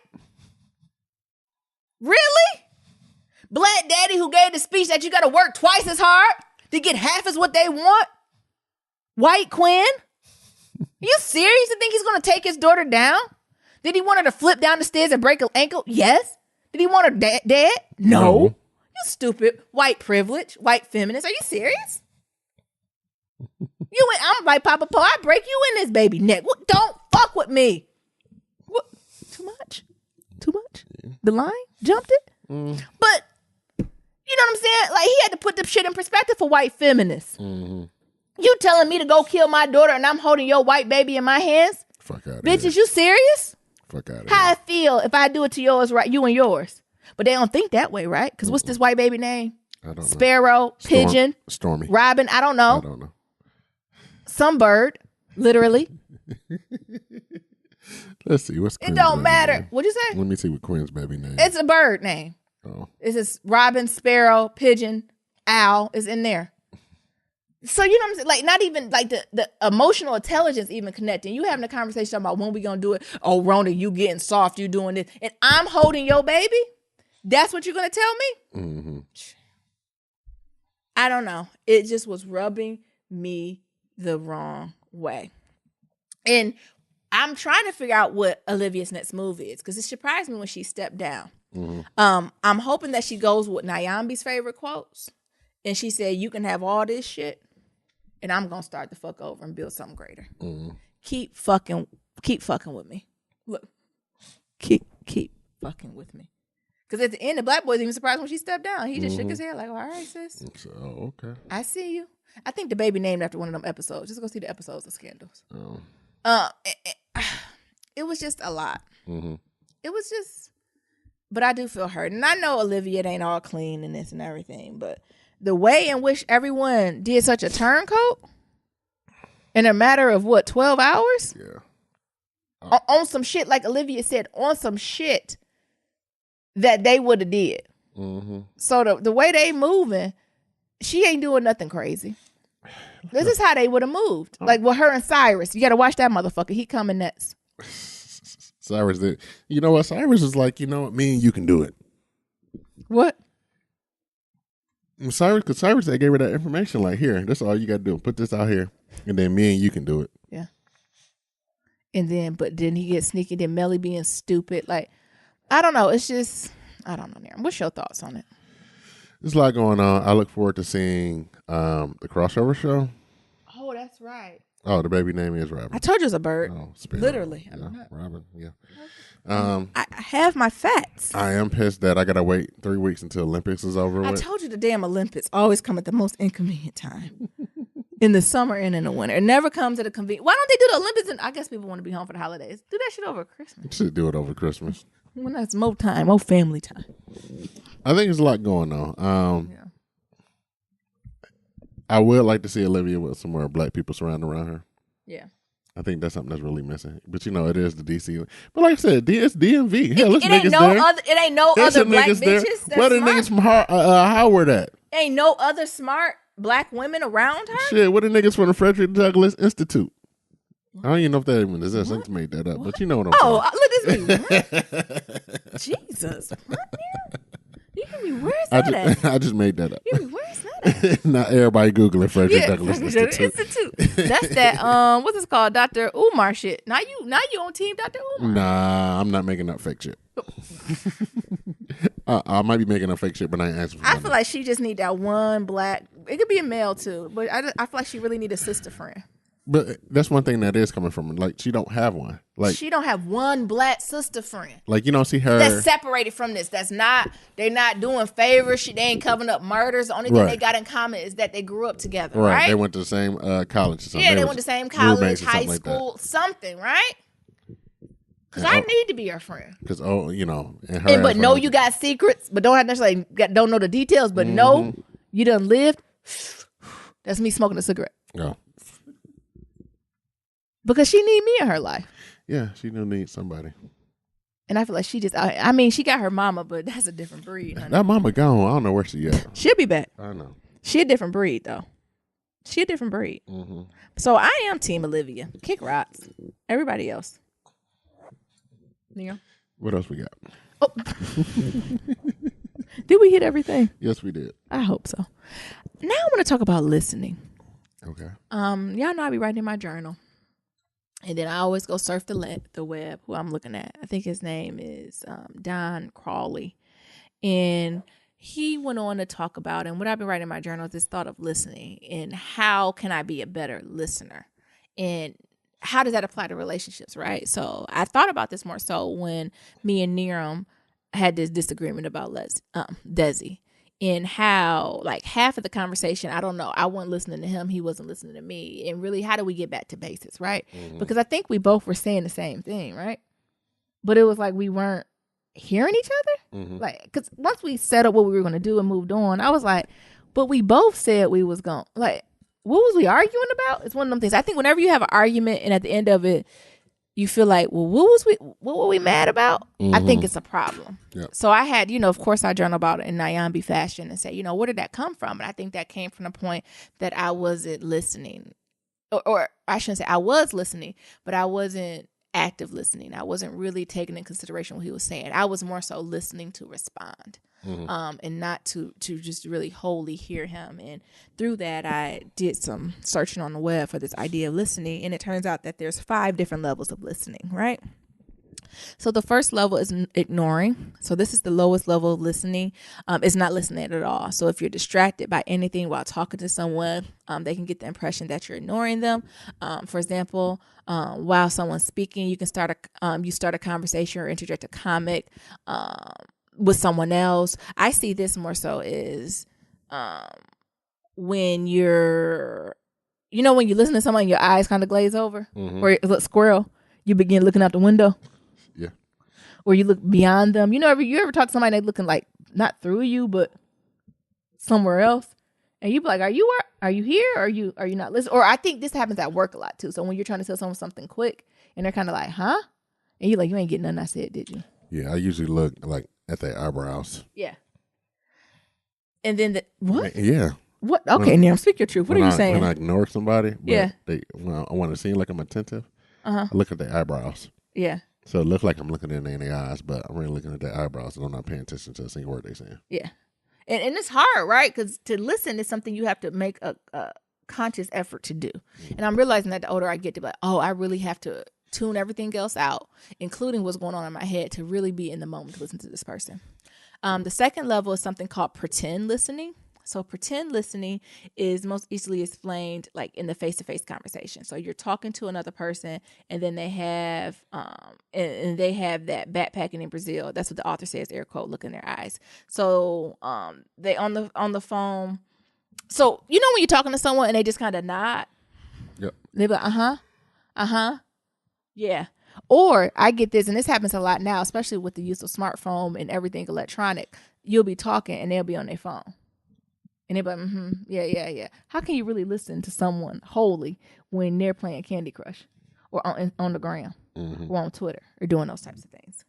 Really? Black daddy who gave the speech that you gotta work twice as hard to get half as what they want? White Quinn? You serious to think he's gonna take his daughter down? Did he want her to flip down the stairs and break her ankle? Yes. Did he want her dead? No. You stupid white privilege, white feminist. Are you serious? I'm like Papa Poe. I break you in this baby neck. Don't fuck with me. What? Too much? The line jumped it. But you know what I'm saying? Like he had to put the shit in perspective for white feminists. Mm-hmm. You telling me to go kill my daughter and I'm holding your white baby in my hands? Fuck out of Bitch, here. is you serious? Fuck out of How I feel if I do it to yours, right? You and yours. But they don't think that way, right? Because what's this white baby name? I don't know. Sparrow, Pigeon, Stormy, Robin. I don't know. Some bird, literally. Let's see. What's Quinn's it don't matter. Name? What'd you say? Let me see what Quinn's baby name. It's a bird name. Oh. It's just Robin, Sparrow, Pigeon, Owl is in there. So you know what I'm saying? Like not even like the emotional intelligence even connecting. You having a conversation about when we gonna do it. Oh, Rona, you getting soft, you doing this. And I'm holding your baby? That's what you're gonna tell me? Mm-hmm. I don't know. It just was rubbing me the wrong way. And I'm trying to figure out what Olivia's next move is because it surprised me when she stepped down. Mm-hmm. I'm hoping that she goes with Nyambi's favorite quotes. And she said, you can have all this shit and I'm going to start the fuck over and build something greater. Mm-hmm. Keep fucking with me. Look, keep fucking with me. Because at the end, the black boy's even surprised when she stepped down. He just shook his head like, all right, sis. Oh, okay. I see you. I think the baby named after one of them episodes. Just go see the episodes of Scandals. Oh. It was just a lot. Mm-hmm. It was just, but I do feel hurt. And I know Olivia ain't all clean and this and everything, but the way in which everyone did such a turncoat in a matter of 12 hours? Yeah. On some shit, like Olivia said, on some shit that they would have did. Mm-hmm. So the way they moving, she ain't doing nothing crazy. This is how they would have moved. Like with her and Cyrus. You got to watch that motherfucker. He coming next. Cyrus did. You know what? Cyrus is like, you know what? Me and you can do it. What? Because Cyrus, they gave her that information. Like, here, that's all you got to do. Put this out here. And then me and you can do it. Yeah. And then, but then he gets sneaky. Then Melly being stupid. Like, I don't know. It's just, I don't know, Naren. What's your thoughts on it? There's a lot going on. I look forward to seeing the crossover show. Oh, that's right. Oh, the baby name is Robin. I told you it was a bird. Oh, literally. Yeah, Robin, yeah. I have my facts. I am pissed that I got to wait 3 weeks until Olympics is over with. I told you the damn Olympics always come at the most inconvenient time. In the summer and in the winter. It never comes at a convenient. Why don't they do the Olympics? I guess people want to be home for the holidays. Do that shit over Christmas. Should do it over Christmas. When that's more time, more family time. I think there's a lot going on. Yeah. I would like to see Olivia with some more black people surrounded around her. Yeah. I think that's something that's really missing. But you know, it is the DC. But like I said, it's DMV. Hell, it ain't no other. It ain't no other black bitches. Where the niggas from Howard at? Ain't no other smart black women around her. Shit, what the niggas from the Frederick Douglass Institute? I don't even know if that even exists. I just made that up, but you know what I'm saying. Oh, look at this. Jesus. What? You You hear me? Where's that at? I just made that up. You hear me? Where's that at? Now everybody Googling Frederick Douglass Institute. That's that. What's this called? Dr. Umar shit. Now you on team Dr. Umar. Nah, I'm not making up fake shit. I might be making up fake shit, but I ain't asking for I feel like she just need that one black. It could be a male too, but I feel like she really need a sister friend. But that's one thing that is coming from, like, she don't have one. Like, she don't have one black sister friend. Like, you don't see her that's separated from this. They're not doing favors. They ain't covering up murders. The only thing they got in common is that they grew up together. Right. They went to the same college or something. Yeah, they went to the same college, high school, something, right? Because I need to be your friend. Because and but know you got secrets, but don't have necessarily don't know the details, but know you done lived. That's me smoking a cigarette. No. Because she need me in her life. Yeah, she do need somebody. And I feel like she just, I mean, she got her mama, but that's a different breed, honey. That mama gone. I don't know where she at. She'll be back. I know. She a different breed, though. She a different breed. Mm-hmm. So I am Team Olivia. Kick rocks. Everybody else. Neil? What else we got? Oh. Did we hit everything? Yes, we did. I hope so. Now I want to talk about listening. Okay. Y'all know I be writing in my journal. And then I always go surf the web, who I'm looking at. I think his name is Don Crawley. And he went on to talk about, and what I've been writing in my journal is this thought of listening and how can I be a better listener? And how does that apply to relationships, right? So I thought about this more so when me and Niram had this disagreement about Desi. And how, like, half of the conversation, I don't know, I wasn't listening to him, he wasn't listening to me. And really, how do we get back to basics, right? Mm-hmm. Because I think we both were saying the same thing, right? But it was like we weren't hearing each other. Mm-hmm. Like, because once we set up what we were going to do and moved on, I was like, but we both said we was going, like, what was we arguing about? It's one of them things. I think whenever you have an argument and at the end of it, you feel like, well, what were we mad about? Mm-hmm. I think it's a problem. Yep. So I had, of course, I journal about it in Nyambi fashion and say, where did that come from? And I think that came from the point that I wasn't listening, or I shouldn't say I was listening, but I wasn't active listening. I wasn't really taking in consideration what he was saying. I was more so listening to respond. Mm-hmm. And not to just really wholly hear him. And through that, I did some searching on the web for this idea of listening. And it turns out that there's 5 different levels of listening, right? So the first level is ignoring. So this is the lowest level of listening. It's not listening at all. So if you're distracted by anything while talking to someone, they can get the impression that you're ignoring them. For example, while someone's speaking, you can start a conversation or interject a comment with someone else. I see this more so is when you're, when you listen to someone, your eyes kind of glaze over, mm-hmm. or it's a squirrel, you begin looking out the window. Yeah. Or you look beyond them. You ever talk to somebody that's looking like not through you, but somewhere else, and you be like, are you here? Or are you not listening? Or I think this happens at work a lot too. So when you're trying to tell someone something quick, and they're kind of like, huh? And you're like, you ain't getting nothing I said, did you? Yeah, I usually look like at their eyebrows. Yeah. And then what? Yeah. What? Okay, now speak your truth. What are you saying? When I ignore somebody, yeah. I want to seem like I'm attentive. I look at their eyebrows. Yeah. So it looks like I'm looking in their eyes, but I'm really looking at their eyebrows and I'm not paying attention to a single word they're saying. Yeah. And it's hard, right? Because to listen is something you have to make a conscious effort to do. Mm-hmm. And I'm realizing that the older I get, to be like, I really have to tune everything else out, including what's going on in my head, to really be in the moment to listen to this person. The second level is something called pretend listening. So pretend listening is most easily explained like in the face-to-face conversation. So you're talking to another person, and then they have and they have that backpacking in Brazil. That's what the author says, air quote, look in their eyes. So they on the phone. So when you're talking to someone and they just kind of nod. Yep. They be like, yeah. Or I get this, and this happens a lot now, especially with the use of smartphone and everything electronic. You'll be talking and they'll be on their phone. And they're like, yeah. How can you really listen to someone wholly when they're playing Candy Crush or on the ground mm-hmm. or on Twitter or doing those types of things?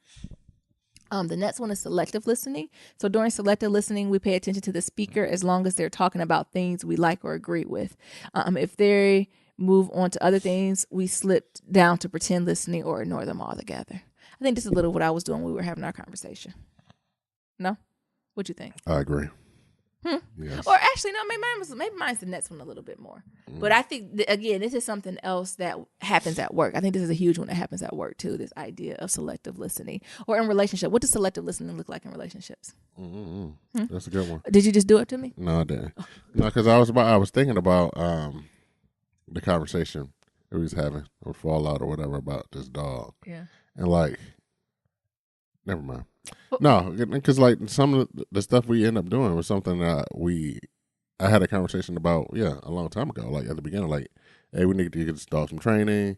The next one is selective listening. So during selective listening, we pay attention to the speaker as long as they're talking about things we like or agree with. If they move on to other things, we slip down to pretend listening or ignore them altogether. I think this is a little what I was doing when we were having our conversation. No? What you think? I agree. Yes. Or actually, no, maybe mine's the next one a little bit more. But I think, again, this is something else that happens at work. I think this is a huge one that happens at work, too, this idea of selective listening. Or in relationship. What does selective listening look like in relationships? That's a good one. Did you just do it to me? No, I didn't. No, because I was thinking about the conversation that we was having, or fallout or whatever, about this dog. Yeah. And like, never mind. No, because like some of the stuff we end up doing was something that I had a conversation about, a long time ago. Like at the beginning, like, hey, we need to get this dog some training.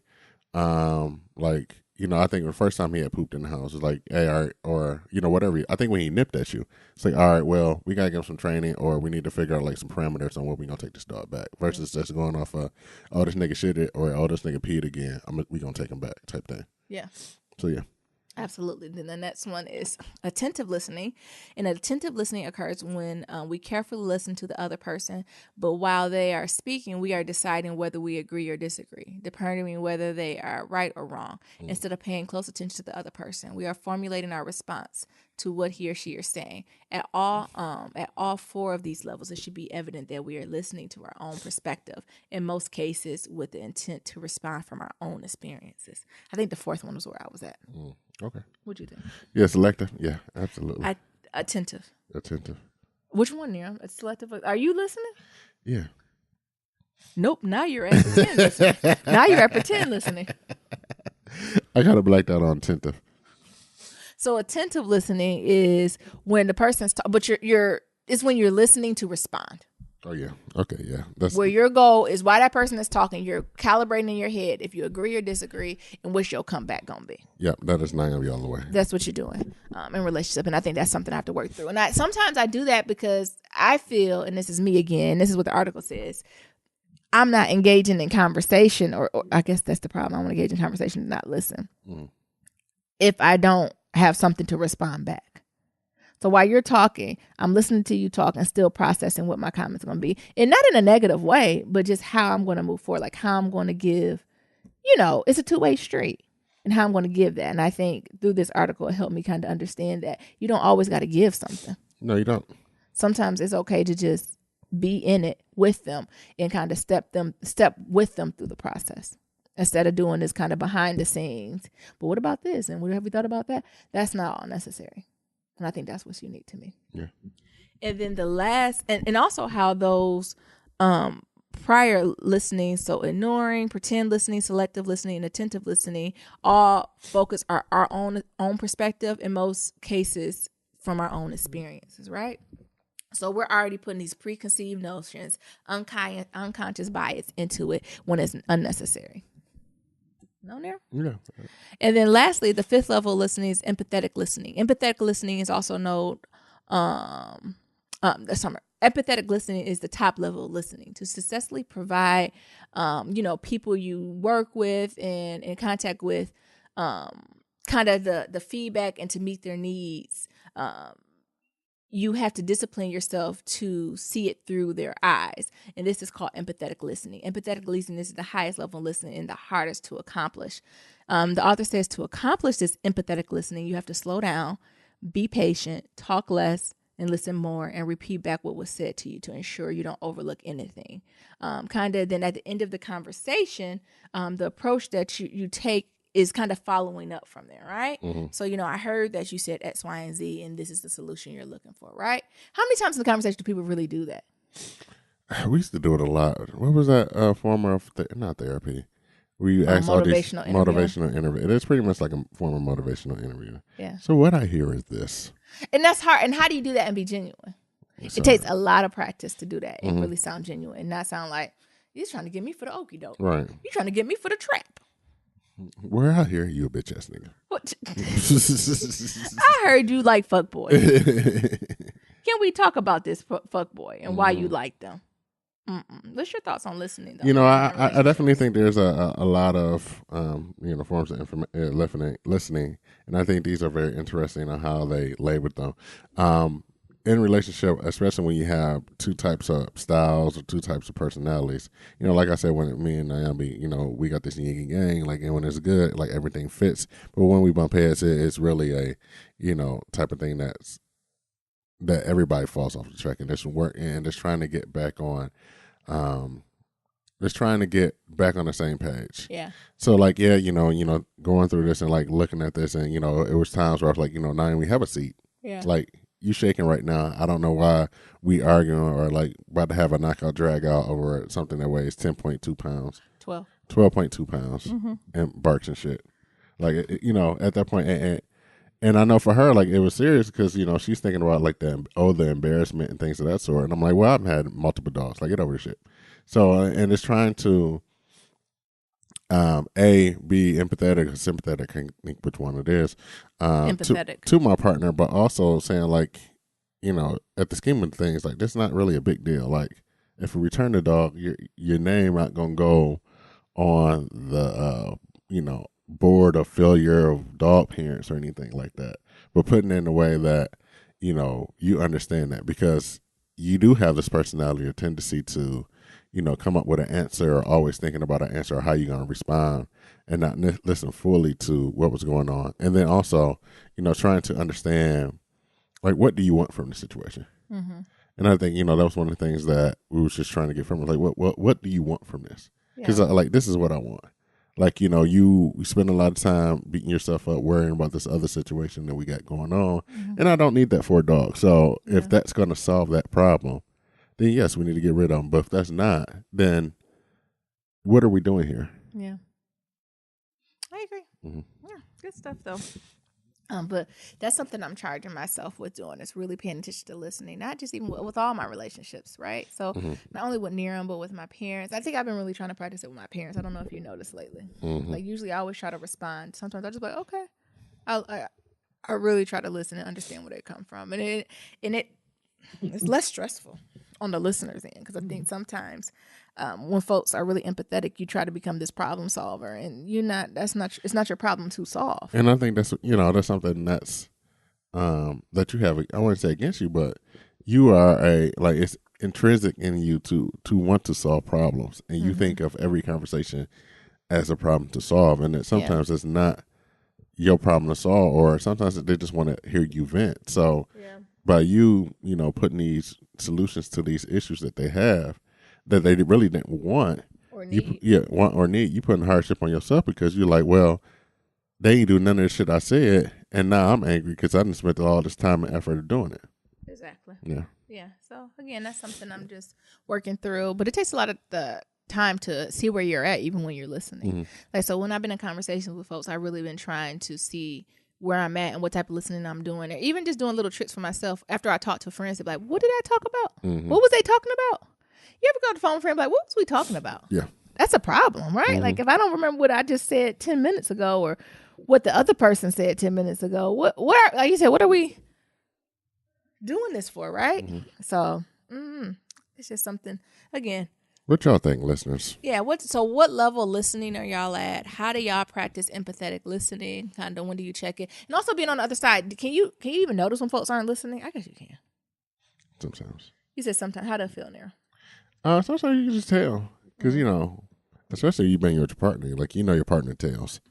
Like, I think the first time he had pooped in the house, it was like, hey, all right, or whatever. I think when he nipped at you, it's like, all right, well, we gotta give him some training, or we need to figure out like some parameters on where we gonna take this dog back. Versus just going off oh, this nigga shitted, or oh, this nigga peed again. We gonna take him back type thing. Yeah. So yeah. Absolutely. Then the next one is attentive listening. And attentive listening occurs when we carefully listen to the other person, but while they are speaking, we are deciding whether we agree or disagree, determining whether they are right or wrong. Instead of paying close attention to the other person, we are formulating our response to what he or she are saying. At all four of these levels, it should be evident that we are listening to our own perspective, in most cases with the intent to respond from our own experiences. I think the fourth one was where I was at. Okay. What do you think? Yeah, selective. Yeah, absolutely. Attentive. Attentive. Which one, Neil? Selective. Are you listening? Yeah. Nope. Now you're at pretend listening. Now you're at pretend listening. I gotta black out on attentive. So attentive listening is when the person's but it's when you're listening to respond. Oh yeah. Okay. Yeah. That's where your goal is while that person is talking, you're calibrating in your head if you agree or disagree and what's your comeback gonna be. Yeah, that is 9 of y'all the way. That's what you're doing in relationship, and I think that's something I have to work through. And sometimes I do that because I feel, and this is me again, this is what the article says, I'm not engaging in conversation, or I guess that's the problem. I want to engage in conversation and not listen. If I don't have something to respond back. So while you're talking, I'm listening to you talk and still processing what my comments are going to be. And not in a negative way, but just how I'm going to move forward, like how I'm going to give, it's a two-way street and how I'm going to give that. And I think through this article, it helped me kind of understand that you don't always got to give something. No, you don't. Sometimes it's okay to just be in it with them and kind of step with them through the process. Instead of doing this kind of behind the scenes. But what about this? And what have you thought about that? That's not all necessary. And I think that's what's unique to me. Yeah. And then the last, and also how those prior listening, so ignoring, pretend listening, selective listening, and attentive listening, all focus our own perspective, in most cases from our own experiences, right? So we're already putting these preconceived notions, unconscious bias into it when it's unnecessary. No, there? Yeah. And then lastly, the fifth level of listening is empathetic listening. Empathetic listening is also known, empathetic listening is the top level of listening to successfully provide, people you work with and in contact with, kind of the feedback and to meet their needs. You have to discipline yourself to see it through their eyes. And this is called empathetic listening. Empathetic listening is the highest level of listening and the hardest to accomplish. The author says to accomplish this empathetic listening, you have to slow down, be patient, talk less, and listen more, and repeat back what was said to you to ensure you don't overlook anything. Then at the end of the conversation, the approach that you take is kind of following up from there, right? Mm-hmm. So, I heard that you said X, Y, and Z, and this is the solution you're looking for, right? How many times in the conversation do people really do that? We used to do it a lot. What was that form of, not therapy, where you ask all these motivational interview. It is pretty much like a form of motivational interview. Yeah. So what I hear is this. And that's hard. And how do you do that and be genuine? It takes a lot of practice to do that and really sound genuine and not sound like, you're trying to get me for the okie doke. Right. You're trying to get me for the trap. Where I hear you a bitch ass nigga. What? I heard you like fuckboy. Can we talk about this fuckboy and why you like them? What's your thoughts on listening, though? I definitely think there's a lot of forms of listening, and I think these are very interesting on how they label them. In relationship, especially when you have two types of styles or two types of personalities, like I said, when me and Naomi, we got this yin and yang, like, and when it's good, like everything fits. But when we bump heads, it's really a, type of thing that's that everybody falls off the track and just trying to get back on, just trying to get back on the same page. Yeah. So like, yeah, going through this and like looking at this and, it was times where I was like, Naeem, we have a seat. Yeah. Like you shaking right now. I don't know why we arguing or like about to have a knockout drag out over something that weighs 10.2 pounds. 12.2 pounds and barks and shit. Like, at that point, and I know for her, like, it was serious because, she's thinking about, like, the embarrassment and things of that sort. And I'm like, well, I've had multiple dogs. Like, get over the shit. So, and it's trying to, be empathetic or sympathetic, I can't think which one it is, empathetic to my partner, but also saying, like, at the scheme of things, like, that's not really a big deal. Like, if we return the dog, your name not going to go on the, board of failure of dog parents or anything like that, but putting it in a way that you understand that because you do have this personality or tendency to come up with an answer or always thinking about an answer or how you're going to respond and not listen fully to what was going on, and then also trying to understand like what do you want from the situation. And I think that was one of the things that we was just trying to get from it, like what do you want from this, because like this is what I want. Like, you spend a lot of time beating yourself up, worrying about this other situation that we got going on. And I don't need that for a dog. So if that's going to solve that problem, then yes, we need to get rid of them. But if that's not, then what are we doing here? Yeah. I agree. Yeah. Good stuff, though. But that's something I'm charging myself with doing. Is really paying attention to listening, not just even with all my relationships, right? So not only with Niram, but with my parents. I think I've been really trying to practice it with my parents. I don't know if you noticed lately. Like usually I always try to respond. Sometimes I just be like, okay. I really try to listen and understand where they come from, and it's less stressful on the listener's end because I think sometimes when folks are really empathetic, you try to become this problem solver, and you're not. It's not your problem to solve. And I think that's that's something that's that you have. I wouldn't say against you, but you are it's intrinsic in you to want to solve problems, and you think of every conversation as a problem to solve, and that sometimes it's not your problem to solve, or sometimes they just want to hear you vent. So by you putting these solutions to these issues that they have that they really didn't want or need, you putting hardship on yourself because you're like, well, they ain't do none of the shit I said, and now I'm angry because I didn't spend all this time and effort of doing it. Exactly. Yeah. So again, that's something I'm just working through, but it takes a lot of the time to see where you're at, even when you're listening. Like, so when I've been in conversations with folks, I've really been trying to see where I'm at and what type of listening I'm doing, or even just doing little tricks for myself. After I talk to friends, they're like, "What did I talk about? What was they talking about?" You ever go to the phone with a friend like, "What was we talking about?" Yeah, that's a problem, right? Like if I don't remember what I just said 10 minutes ago, or what the other person said 10 minutes ago, what like you said, what are we doing this for, right? So it's just something, again. What y'all think, listeners? Yeah, what level of listening are y'all at? How do y'all practice empathetic listening? Kind of, when do you check it? And also being on the other side, can you even notice when folks aren't listening? I guess you can. Sometimes. You said sometimes. How do it feel, Nero? Sometimes you can just tell. Because, especially you been with your partner. Like, your partner tells.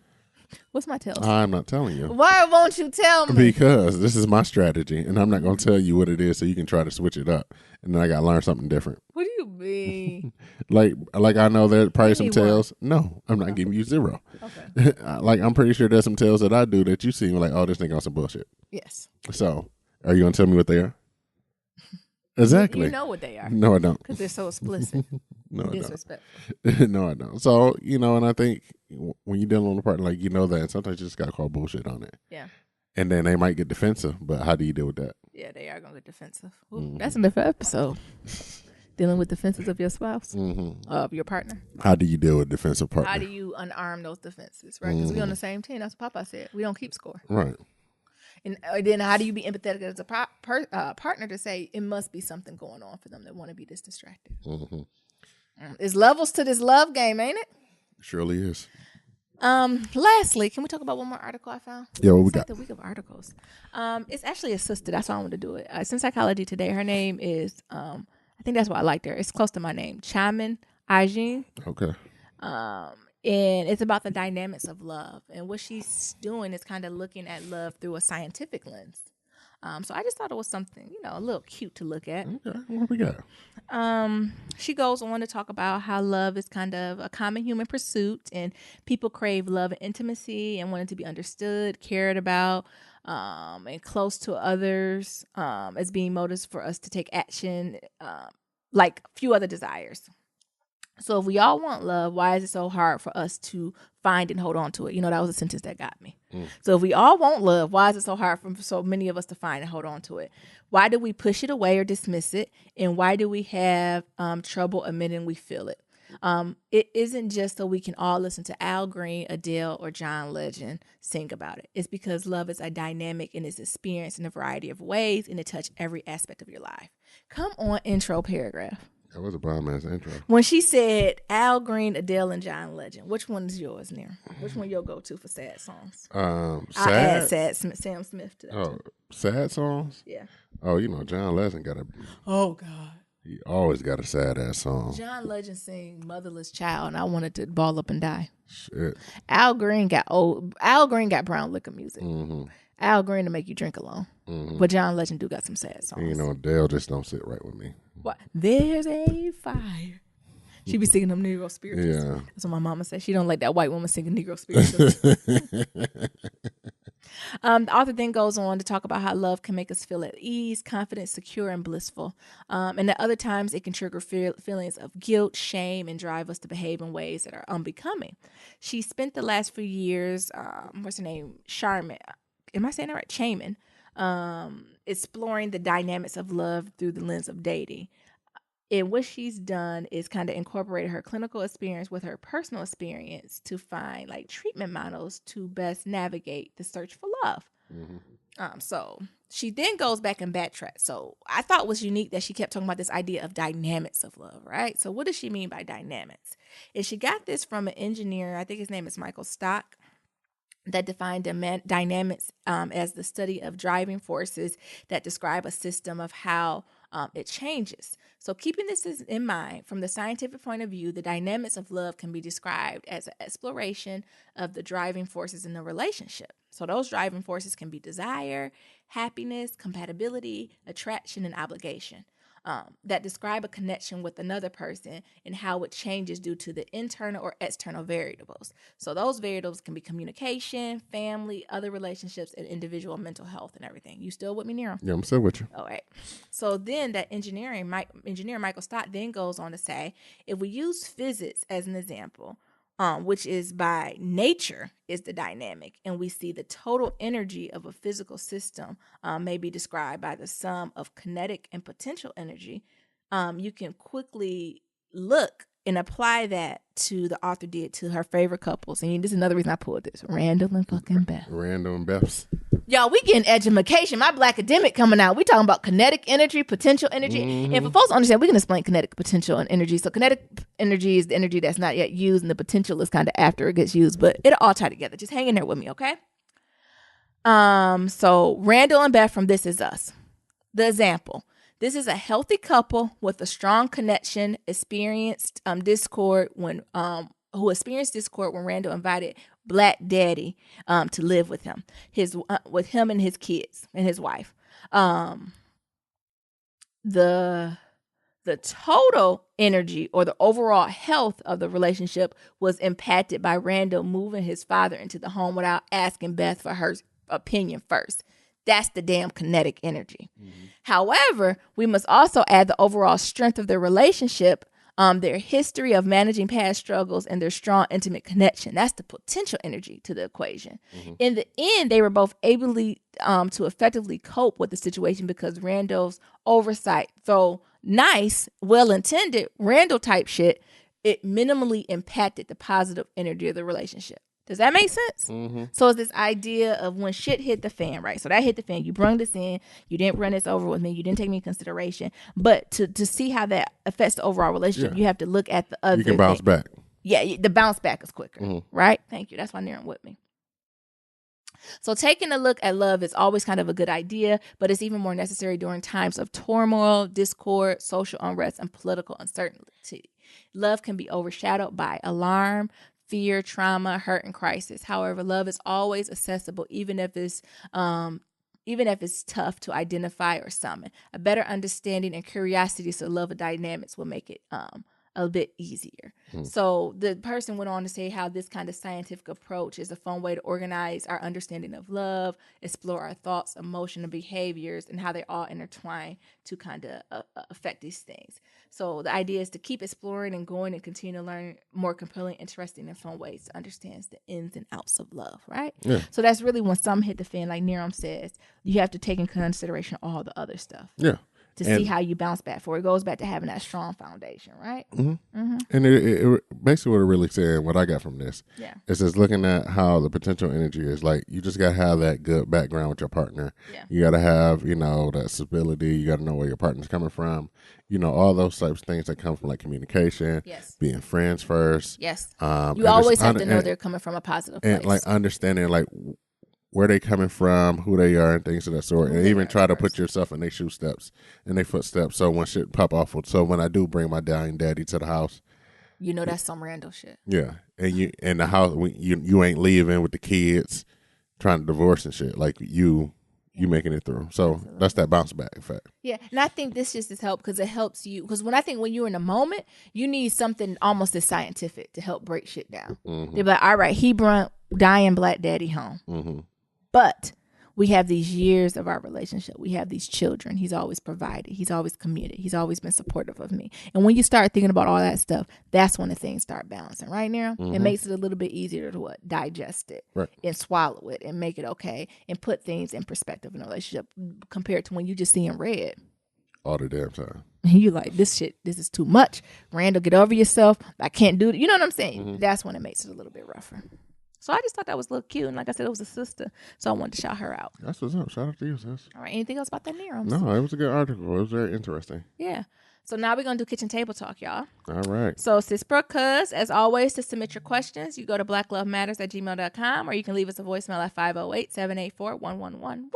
What's my tells? I'm not telling you. Why won't you tell me? Because this is my strategy, and I'm not going to tell you what it is so you can try to switch it up. And then I got to learn something different. What do you mean? like I know there's probably some tells. No, I'm not giving you zero. Okay. Like, I'm pretty sure there's some tells that I do that you see like, oh, this nigga on some bullshit. Yes. So, are you going to tell me what they are? Exactly. You know what they are. No, I don't. Because they're so explicit. No, I disrespectful. No, I don't. So, and I think when you're dealing with a partner, like, that, and sometimes you just got to call bullshit on it. Yeah. And then they might get defensive, but how do you deal with that? Yeah, they are going to get defensive. Ooh, that's a different episode. Dealing with defenses of your spouse, of your partner. How do you deal with defensive partner? How do you unarm those defenses, right? Because we're on the same team. That's what Papa said. We don't keep score. Right. And then how do you be empathetic as a partner to say it must be something going on for them that want to be this distracted? There's levels to this love game, ain't it? Surely is. Lastly, can we talk about one more article I found? Yeah, what we got? The week of articles. It's actually a sister. That's why I wanted to do it. It's in Psychology Today. Her name is, I think that's why I liked her. It's close to my name, Chaman Ajin. Okay. And it's about the dynamics of love. And what she's doing is kind of looking at love through a scientific lens. So I just thought it was something, a little cute to look at. Okay, what we got? She goes on to talk about how love is kind of a common human pursuit, and people crave love and intimacy and wanting to be understood, cared about, and close to others, as being motives for us to take action, like few other desires. So if we all want love, why is it so hard for us to find and hold on to it? That was a sentence that got me. So if we all want love, why is it so hard for so many of us to find and hold on to it? Why do we push it away or dismiss it? And why do we have trouble admitting we feel it? It isn't just so we can all listen to Al Green, Adele, or John Legend sing about it. It's because love is a dynamic and is experienced in a variety of ways, and it touches every aspect of your life. Come on, intro paragraph. That was a bomb ass intro. When she said Al Green, Adele, and John Legend, which one is yours, Near? Which one you'll go to for sad songs? Sad. I add Sam Smith to that. Oh, sad songs? Yeah. Oh, John Legend got a. Oh God. He always got a sad ass song. John Legend sing "Motherless Child," and I wanted to ball up and die. Shit. Al Green got old. Al Green got brown liquor music. Mm-hmm. Al Green to make you drink alone. Mm-hmm. But John Legend do got some sad songs. Adele just don't sit right with me. What? There's a fire. She be singing them Negro spirituals. Yeah. That's what my mama said. She don't like that white woman singing Negro spirituals. The author then goes on to talk about how love can make us feel at ease, confident, secure, and blissful. And at other times, it can trigger feelings of guilt, shame, and drive us to behave in ways that are unbecoming. She spent the last few years, what's her name? Charmin. Am I saying that right? Chaman. Exploring the dynamics of love through the lens of dating. And what she's done is kind of incorporated her clinical experience with her personal experience to find treatment models to best navigate the search for love. Mm-hmm. So she then goes back and backtracks. So I thought it was unique that she kept talking about this idea of dynamics of love, right? So what does she mean by dynamics? And she got this from an engineer, I think his name is Michael Stock, that defined dynamics as the study of driving forces that describe a system of how it changes. So keeping this in mind, from the scientific point of view, the dynamics of love can be described as an exploration of the driving forces in a relationship. So those driving forces can be desire, happiness, compatibility, attraction, and obligation. That describe a connection with another person and how it changes due to the internal or external variables. So those variables can be communication, family, other relationships, and individual mental health and everything. You still with me, Nero? Yeah, I'm still with you. All right. So then that engineer Michael Stott then goes on to say, if we use physics as an example, which is by nature is the dynamic, and we see the total energy of a physical system may be described by the sum of kinetic and potential energy. You can quickly look and apply that to the author did to her favorite couples. And this is another reason I pulled this. Randall and fucking Beth. Randall and Beth's. Y'all, we getting education. My black academic coming out. We talking about kinetic energy, potential energy. Mm-hmm. And for folks to understand, we can explain kinetic, potential, and energy. So kinetic energy is the energy that's not yet used, and the potential is kind of after it gets used. But it'll all tie together. Just hang in there with me, okay? So Randall and Beth from This Is Us. The example. This is a healthy couple with a strong connection, experienced discord when Randall invited Black Daddy to live with him, with him and his kids and his wife. The total energy or the overall health of the relationship was impacted by Randall moving his father into the home without asking Beth for her opinion first. That's the damn kinetic energy. Mm-hmm. However, we must also add the overall strength of their relationship, their history of managing past struggles, and their strong, intimate connection. That's the potential energy to the equation. Mm-hmm. In the end, they were both able to effectively cope with the situation because Randall's oversight, though nice, well-intended, Randall type shit, it minimally impacted the positive energy of the relationship. Does that make sense? Mm-hmm. So it's this idea of when shit hit the fan, right? So that hit the fan. You brung this in. You didn't run this over with me. You didn't take me in consideration. But to see how that affects the overall relationship, you have to look at the other. You can bounce back. Yeah, the bounce back is quicker, right? Thank you. That's why Niram with me. So taking a look at love is always kind of a good idea, but it's even more necessary during times of turmoil, discord, social unrest, and political uncertainty. Love can be overshadowed by alarm, fear, trauma, hurt, and crisis. However, love is always accessible, even if it's even if it's tough to identify or summon. A better understanding and curiosity to love of dynamics will make it a bit easier. So the person went on to say how this kind of scientific approach is a fun way to organize our understanding of love, explore our thoughts, emotion, and behaviors, and how they all intertwine to kind of affect these things. So the idea is to keep exploring and going and continue to learn more compelling, interesting, and fun ways to understand the ins and outs of love, right? Yeah. So that's really when some hit the fan, like Niram says, you have to take in consideration all the other stuff. Yeah. To see how you bounce back for it. Goes back to having that strong foundation, right? And it basically what it really saying, what I got from this, is just looking at how the potential energy is. Like, you just got to have that good background with your partner. Yeah. You got to have, that stability. You got to know where your partner's coming from. All those types of things that come from, like, communication, being friends first. Yes. You always have to know they're coming from a positive place. And, like, understanding, like, where they coming from, who they are, and things of that sort, and even try to put yourself in their footsteps, so when shit pop off. So when I do bring my dying daddy to the house, that's some random shit. Yeah, and you in the house, you ain't leaving with the kids, trying to divorce and shit. Like you making it through. So absolutely. That's that bounce back effect. Yeah, and I think this just is help because it helps you. Because when you're in a moment, you need something almost as scientific to help break shit down. They're like, all right, he brought dying black daddy home. But we have these years of our relationship. We have these children. He's always provided. He's always committed. He's always been supportive of me. And when you start thinking about all that stuff, that's when the things start balancing, right now? It makes it a little bit easier to digest it and swallow it and make it okay and put things in perspective in a relationship compared to when you just seeing red. All the damn time. And you like, this is too much. Randall, get over yourself. I can't do it. You know what I'm saying? That's when it makes it a little bit rougher. So I just thought that was a little cute. And like I said, it was a sister. So I wanted to shout her out. That's what's up. Shout out to you, sis. All right. Anything else about that Niram? No, it was a good article. It was very interesting. Yeah. So now we're going to do kitchen table talk, y'all. All right. So Sis Brooke, as always, to submit your questions, you go to blacklovematters@gmail.com or you can leave us a voicemail at 508-784-1111.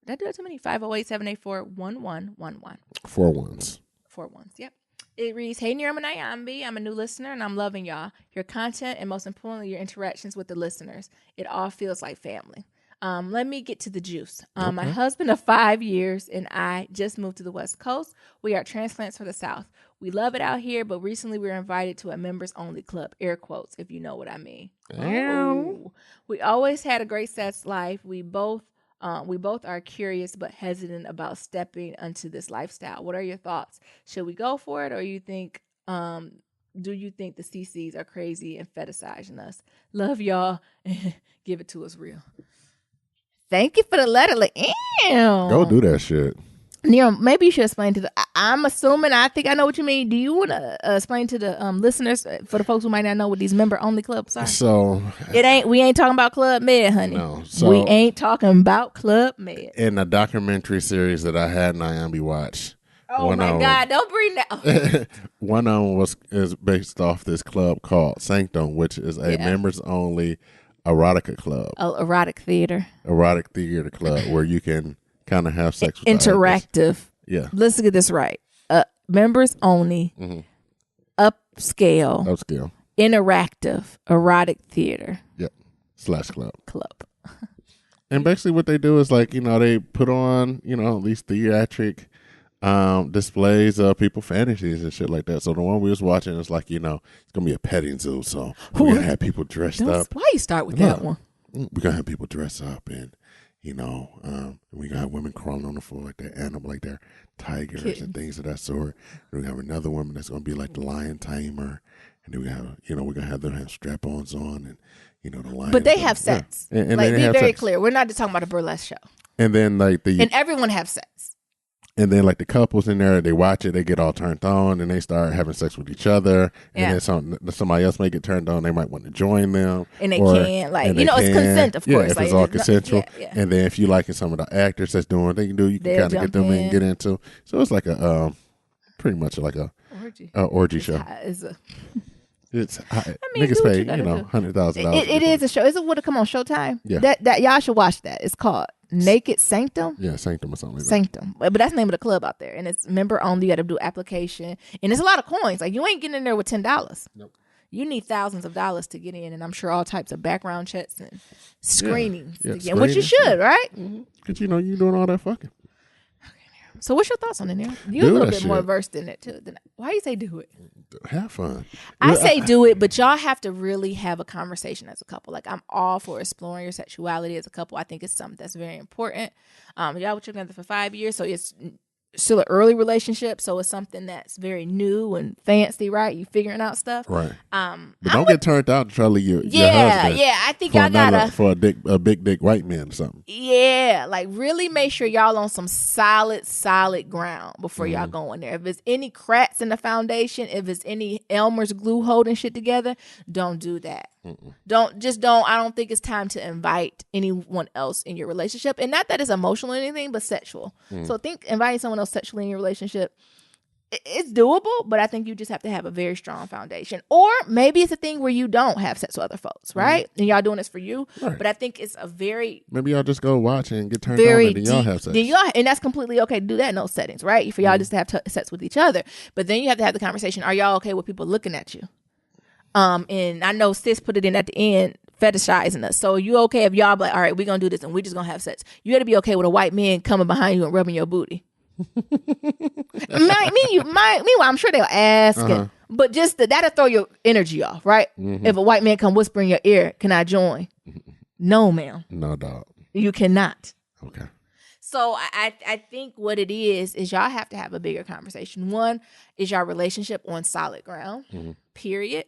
Did I do it too many? 508-784-1111. 4 ones. 4 ones, yep. It reads, hey, Niram and Iambi, I'm a new listener and I'm loving y'all. Your content and most importantly, your interactions with the listeners. It all feels like family. Let me get to the juice. My husband of 5 years and I just moved to the West Coast. We are transplants from the South. We love it out here, but recently we were invited to a members only club, air quotes, if you know what I mean. Oh. We always had a great sex life. We both are curious but hesitant about stepping into this lifestyle. What are your thoughts? Should we go for it, or do you think the CCs are crazy and fetishizing us? Love y'all. Give it to us real. Thank you for the letter. Like, ew. Go do that shit. Niram, maybe you should explain to I'm assuming, I think I know what you mean. Do you want to explain to the listeners, for the folks who might not know what these member-only clubs are? So we ain't talking about Club Med, honey. No. So we ain't talking about Club Med. In a documentary series that I had Iambi watch. Oh my God, don't bring that. One of them is based off this club called Sanctum, which is a members-only erotica club. Oh, erotic theater. Erotic theater club where you can kind of have sex with interactive. Yeah. Let's get this right. Members only, upscale, interactive, erotic theater. Yep. / club. And basically what they do is like, they put on, these theatric displays of people fantasies and shit like that. So the one we was watching is like, it's going to be a petting zoo. So we're going to have people dressed up. Why you start with that one? We're going to have people dress up and we got women crawling on the floor like they're animal, like they're tigers and things of that sort. And we have another woman that's going to be like the lion tamer. And then we have, we're going to have them have strap-ons on and, the lion. But they have sex. Yeah. And like, be very clear. We're not just talking about a burlesque show. And then and everyone have sex. And then like the couples in there, they watch it, they get all turned on and they start having sex with each other. And then somebody else may get turned on, they might want to join them. And they can't, it's consent, of course. Yeah, if it's all consensual. And then if you liking some of the actors that's doing what they can do, you can kind of get them in and get into. So it's like a pretty much like a orgy show. It's niggas pay, $100,000. It is a show. Is it would it come on Showtime? Yeah. That y'all should watch that. It's called Naked Sanctum. Yeah, Sanctum or something like that. Sanctum. But that's the name of the club out there. And it's member only. You got to do application. And it's a lot of coins. Like, you ain't getting in there with $10. Nope. You need thousands of dollars to get in, and I'm sure all types of background checks and screenings to get in, screening, which you should, right? Because you doing all that fucking. So what's your thoughts on it now? You're a little bit more versed in it too. Why you say do it? Have fun. I say do it, but y'all have to really have a conversation as a couple. Like, I'm all for exploring your sexuality as a couple. I think it's something that's very important. Y'all were together for 5 years, so it's still an early relationship, so it's something that's very new and fancy, right? You figuring out stuff, right? But don't get turned out to try to leave your husband. I think y'all gotta for a big dick white man or something. Yeah, like really make sure y'all on some solid ground before y'all go in there. If there's any cracks in the foundation, if there's any Elmer's glue holding shit together, don't do that. Don't. I don't think it's time to invite anyone else in your relationship, and not that it's emotional or anything, but sexual. So think inviting someone else sexually in your relationship, it's doable, but I think you just have to have a very strong foundation. Or maybe it's a thing where you don't have sex with other folks, right? And y'all doing this for you. Right. But I think it's a very maybe y'all just go watch and get turned on and then y'all have sex. And that's completely okay to do that in those settings, right? For y'all just to have sex with each other. But then you have to have the conversation, are y'all okay with people looking at you? And I know Sis put it in at the end, fetishizing us. So you okay if y'all be like, all right, we're going to do this and we're just going to have sex. You got to be okay with a white man coming behind you and rubbing your booty. Meanwhile, I'm sure they'll ask, but just that'll throw your energy off, right? If a white man come whisper in your ear, can I join? No, ma'am. No, dog. You cannot. Okay. So I think what it is y'all have to have a bigger conversation. One, is your relationship on solid ground, period.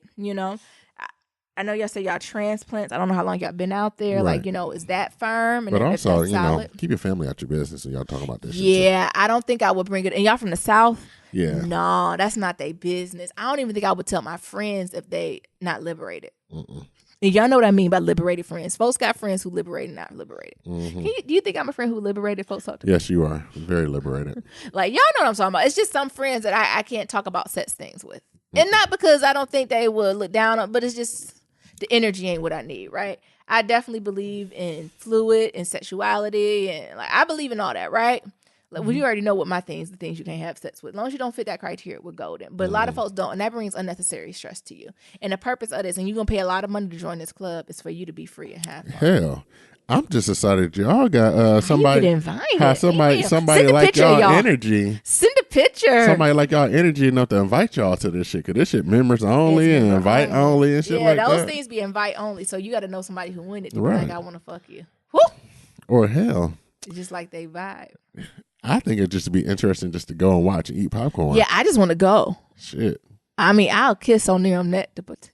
I know y'all say y'all transplants. I don't know how long y'all been out there. Right. Like, is that firm? And but also, keep your family out your business and y'all talking about this shit. Yeah, I don't think I would bring it. And y'all from the South? Yeah. No, that's not their business. I don't even think I would tell my friends if they not liberated. And y'all know what I mean by liberated friends. Folks got friends who liberated, not liberated. Do you think I'm a friend who liberated folks talk to? Yes, you are. Very liberated. Like, y'all know what I'm talking about. It's just some friends that I can't talk about sex things with. And not because I don't think they would look down on, but it's just the energy ain't what I need, right? I definitely believe in fluid and sexuality, and like I believe in all that, right? Like, well, you already know what my things, the things you can't have sex with. As long as you don't fit that criteria, we're golden. But a lot of folks don't, and that brings unnecessary stress to you. And the purpose of this, and you're gonna pay a lot of money to join this club, is for you to be free and have fun. Hell, I'm just excited y'all got somebody like y'all energy. Send a picture. Somebody like y'all energy enough to invite y'all to this shit. Cause this shit members only and invite only and shit like that. Yeah, those things be invite only. So you got to know somebody who win it. To be like, I want to fuck you. Woo! Or hell, it's just like they vibe. I think it'd just be interesting just to go and watch and eat popcorn. Yeah, I just want to go. Shit. I mean, I'll kiss on their neck to put.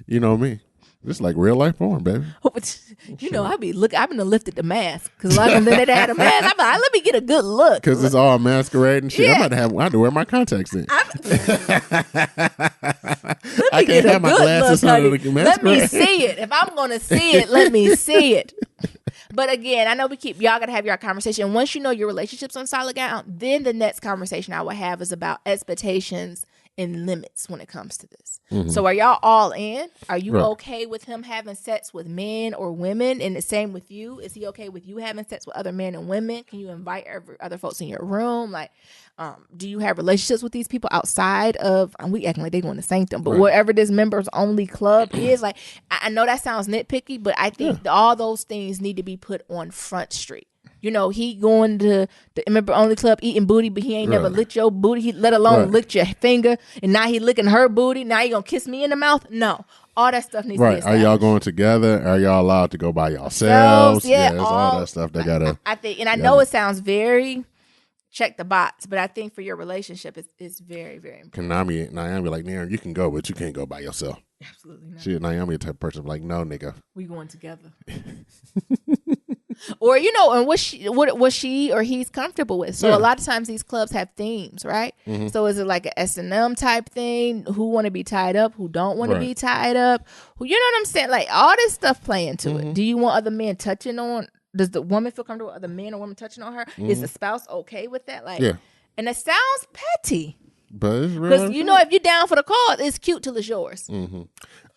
You know me. It's like real life porn, baby. I've been lifted the mask because a lot of them they had a mask. I'm like, let me get a good look because it's all masquerade and shit. Yeah. I have to wear my contacts in. I can't have my glasses under the masquerade. Let me see it. If I'm going to see it, let me see it. But again, I know y'all gotta have your conversation. Once you know your relationship's on solid ground, then the next conversation I will have is about expectations and limits when it comes to this. So are y'all all in? Are you okay with him having sex with men or women? And the same with you. Is he okay with you having sex with other men and women? Can you invite other folks in your room? Like, do you have relationships with these people outside of, we acting like they going to sanctum, but whatever this members only club is, like, I know that sounds nitpicky, but I think all those things need to be put on Front Street. He going to the member only club eating booty, but he ain't never licked your booty, let alone licked your finger, and now he licking her booty. Now you gonna kiss me in the mouth? No. All that stuff needs to be established. Are y'all going together? Are y'all allowed to go by yourselves? Yeah, it's all that stuff they gotta. I think, and I know it sounds very check the box, but I think for your relationship, it's very, very important. Can Naomi like, Naren, you can go, but you can't go by yourself. Absolutely not. Naomi the type of person like, no, nigga. We going together. Or, and what she or he's comfortable with. So a lot of times these clubs have themes, right? So is it like an S&M type thing? Who want to be tied up? Who don't want to be tied up? You know what I'm saying? Like all this stuff play into it. Do you want other men touching on? Does the woman feel comfortable with other men or women touching on her? Is the spouse okay with that? Like, and it sounds petty. But it's real. Because if you're down for the cause, it's cute till it's yours.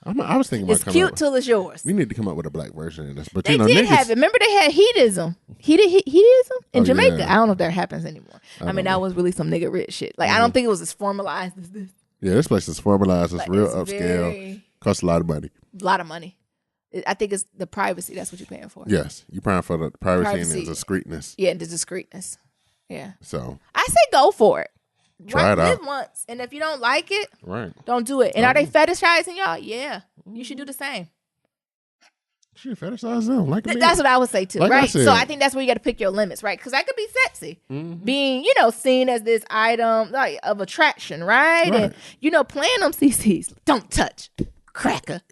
I was thinking about it's cute till it's yours. We need to come up with a black version of this. But they did have it. Remember they had heatism. Heatism in Jamaica. Yeah. I don't know if that happens anymore. I mean, that was really some nigga rich shit. Like I don't think it was as formalized as this. Yeah, this place is formalized. It's real upscale. Costs a lot of money. A lot of money. I think it's the privacy. That's what you're paying for. Yes, you're paying for the privacy and the discreetness. Yeah, the discreetness. Yeah. So I say go for it. Try it out. Live once, and if you don't like it, right, don't do it. And are they fetishizing y'all? Yeah, you should do the same. Shit, fetishize them. Like that's what I would say too, like right? So I think that's where you got to pick your limits, right? Because that could be sexy, being seen as this item like of attraction, right? And playing them CCs, don't touch, cracker.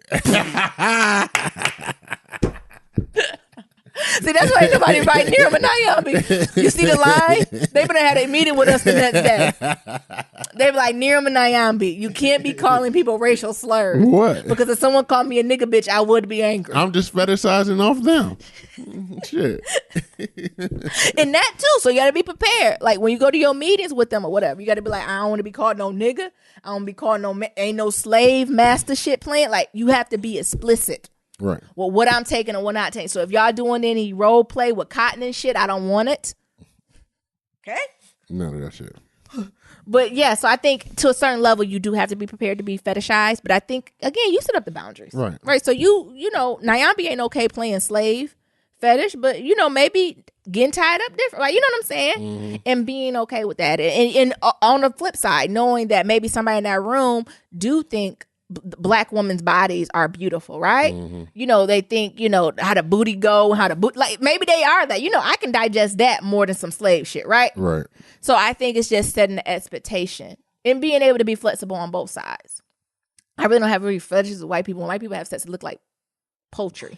See, that's why ain't nobody right near him and Nyambi. You see the line? They better have a meeting with us the next day. They be like, Niram and Nyambi, you can't be calling people racial slurs. What? Because if someone called me a nigga bitch, I would be angry. I'm just fetishizing off them. Shit. And that too. So you got to be prepared. Like when you go to your meetings with them or whatever, you got to be like, I don't want to be called no nigga. I don't want to be called ain't no slave master shit playing. Like you have to be explicit. Right. Well, what I'm taking and what not taking. So if y'all doing any role play with cotton and shit, I don't want it. Okay? None of that shit. But yeah, so I think to a certain level, you do have to be prepared to be fetishized. But I think, again, you set up the boundaries. Right. Right. So Nyambi ain't okay playing slave fetish, but, maybe getting tied up different. Like, you know what I'm saying? Mm-hmm. And being okay with that. And on the flip side, knowing that maybe somebody in that room do think Black women's bodies are beautiful, right? Mm-hmm. They think, how the booty go, like maybe they are that. I can digest that more than some slave shit, right? Right. So I think it's just setting the expectation and being able to be flexible on both sides. I really don't have really fetishes with white people. When white people have sex, it look like poultry,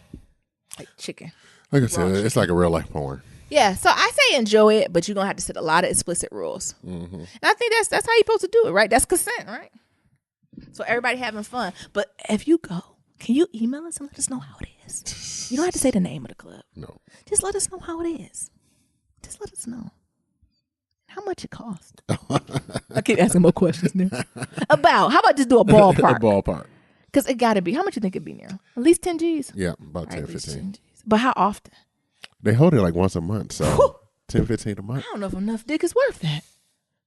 like chicken. Like I said, it's like a real life porn. Yeah, so I say enjoy it, but you're gonna have to set a lot of explicit rules. Mm-hmm. And I think that's how you're supposed to do it, right? That's consent, right? So everybody having fun. But if you go, can you email us and let us know how it is? You don't have to say the name of the club. No. Just let us know how it is. Just let us know. How much it cost? I keep asking more questions now. How about just do a ballpark? A ballpark. Because it got to be. How much you think it'd be now? At least 10 G's? Yeah, about 10, 15. But how often? They hold it like once a month. So 10, 15 a month. I don't know if enough dick is worth that.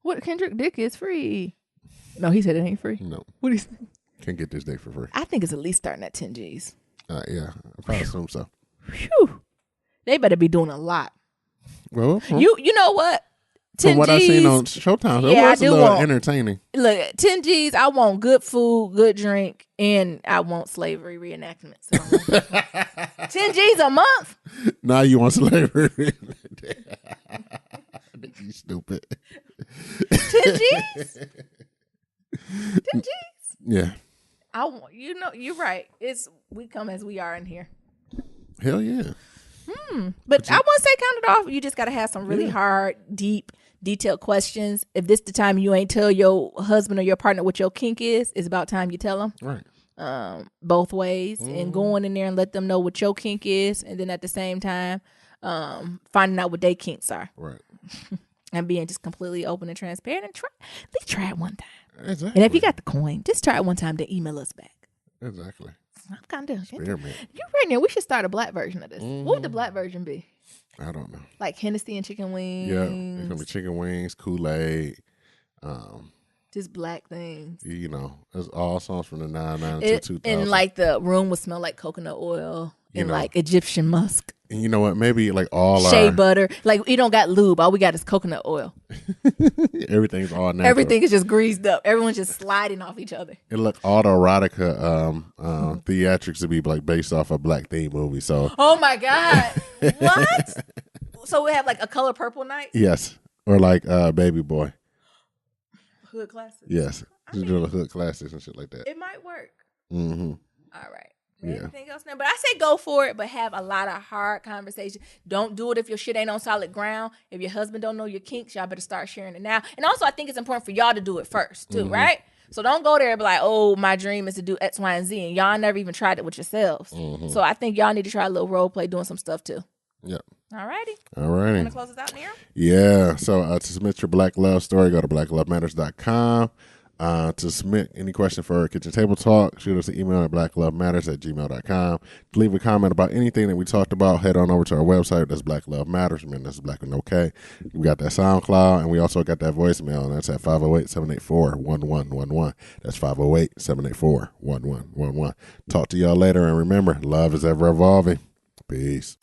What Kendrick dick is free. No, he said it ain't free. No. What do you think? Can't get this dick for free. I think it's at least starting at 10 G's. Yeah, I probably assume so. Whew. They better be doing a lot. Well, you know what? 10 from what G's, I seen on Showtime, it was a little entertaining. Look, 10 G's, I want good food, good drink, and I want slavery reenactments. 10 G's a month? Now you want slavery. You stupid. 10 G's? 10 G's? Yeah. You're right. We come as we are in here. Hell yeah. But I won't say count it off. You just got to have some really hard, deep, detailed questions. If this the time you ain't tell your husband or your partner what your kink is, it's about time you tell them. Right. Both ways. And going in there and let them know what your kink is. And then at the same time, finding out what their kinks are. Right. And being just completely open and transparent. And at least try it one time. Exactly. And if you got the coin, just try it one time, then email us back. Exactly. I'm kind of experiment. You're right now. We should start a black version of this. What would the black version be? I don't know. Like Hennessy and chicken wings. Yeah, it's gonna be chicken wings, Kool-Aid. Just black things. There's all songs from the 99 to 2000. And like the room would smell like coconut oil and like Egyptian musk. And you know what? Maybe like all shea butter. Like we don't got lube. All we got is coconut oil. Everything's all natural. Everything is just greased up. Everyone's just sliding off each other. It look all the erotica theatrics to be like based off a black theme movie. So. Oh my God! What? So we have like a color purple night. Yes, or like Baby Boy. Hood classics. Yes, just doing the hood classics and shit like that. It might work. Mm-hmm. All right. Anything else now? But I say go for it, but have a lot of hard conversations. Don't do it if your shit ain't on solid ground. If your husband don't know your kinks, y'all better start sharing it now. And also, I think it's important for y'all to do it first, too, right? So don't go there and be like, oh, my dream is to do X, Y, and Z. And y'all never even tried it with yourselves. Mm-hmm. So I think y'all need to try a little role play doing some stuff, too. Yep. All righty. Want to close us out, Nero? Yeah. So to submit your Black Love story, go to blacklovematters.com. To submit any question for Kitchen Table Talk, shoot us an email at blacklovematters@gmail.com. To leave a comment about anything that we talked about, head on over to our website. That's Black Love Matters. Man, that's Black with no K. We got that SoundCloud, and we also got that voicemail, and that's at 508-784-1111. That's 508-784-1111. Talk to y'all later, and remember, love is ever evolving. Peace.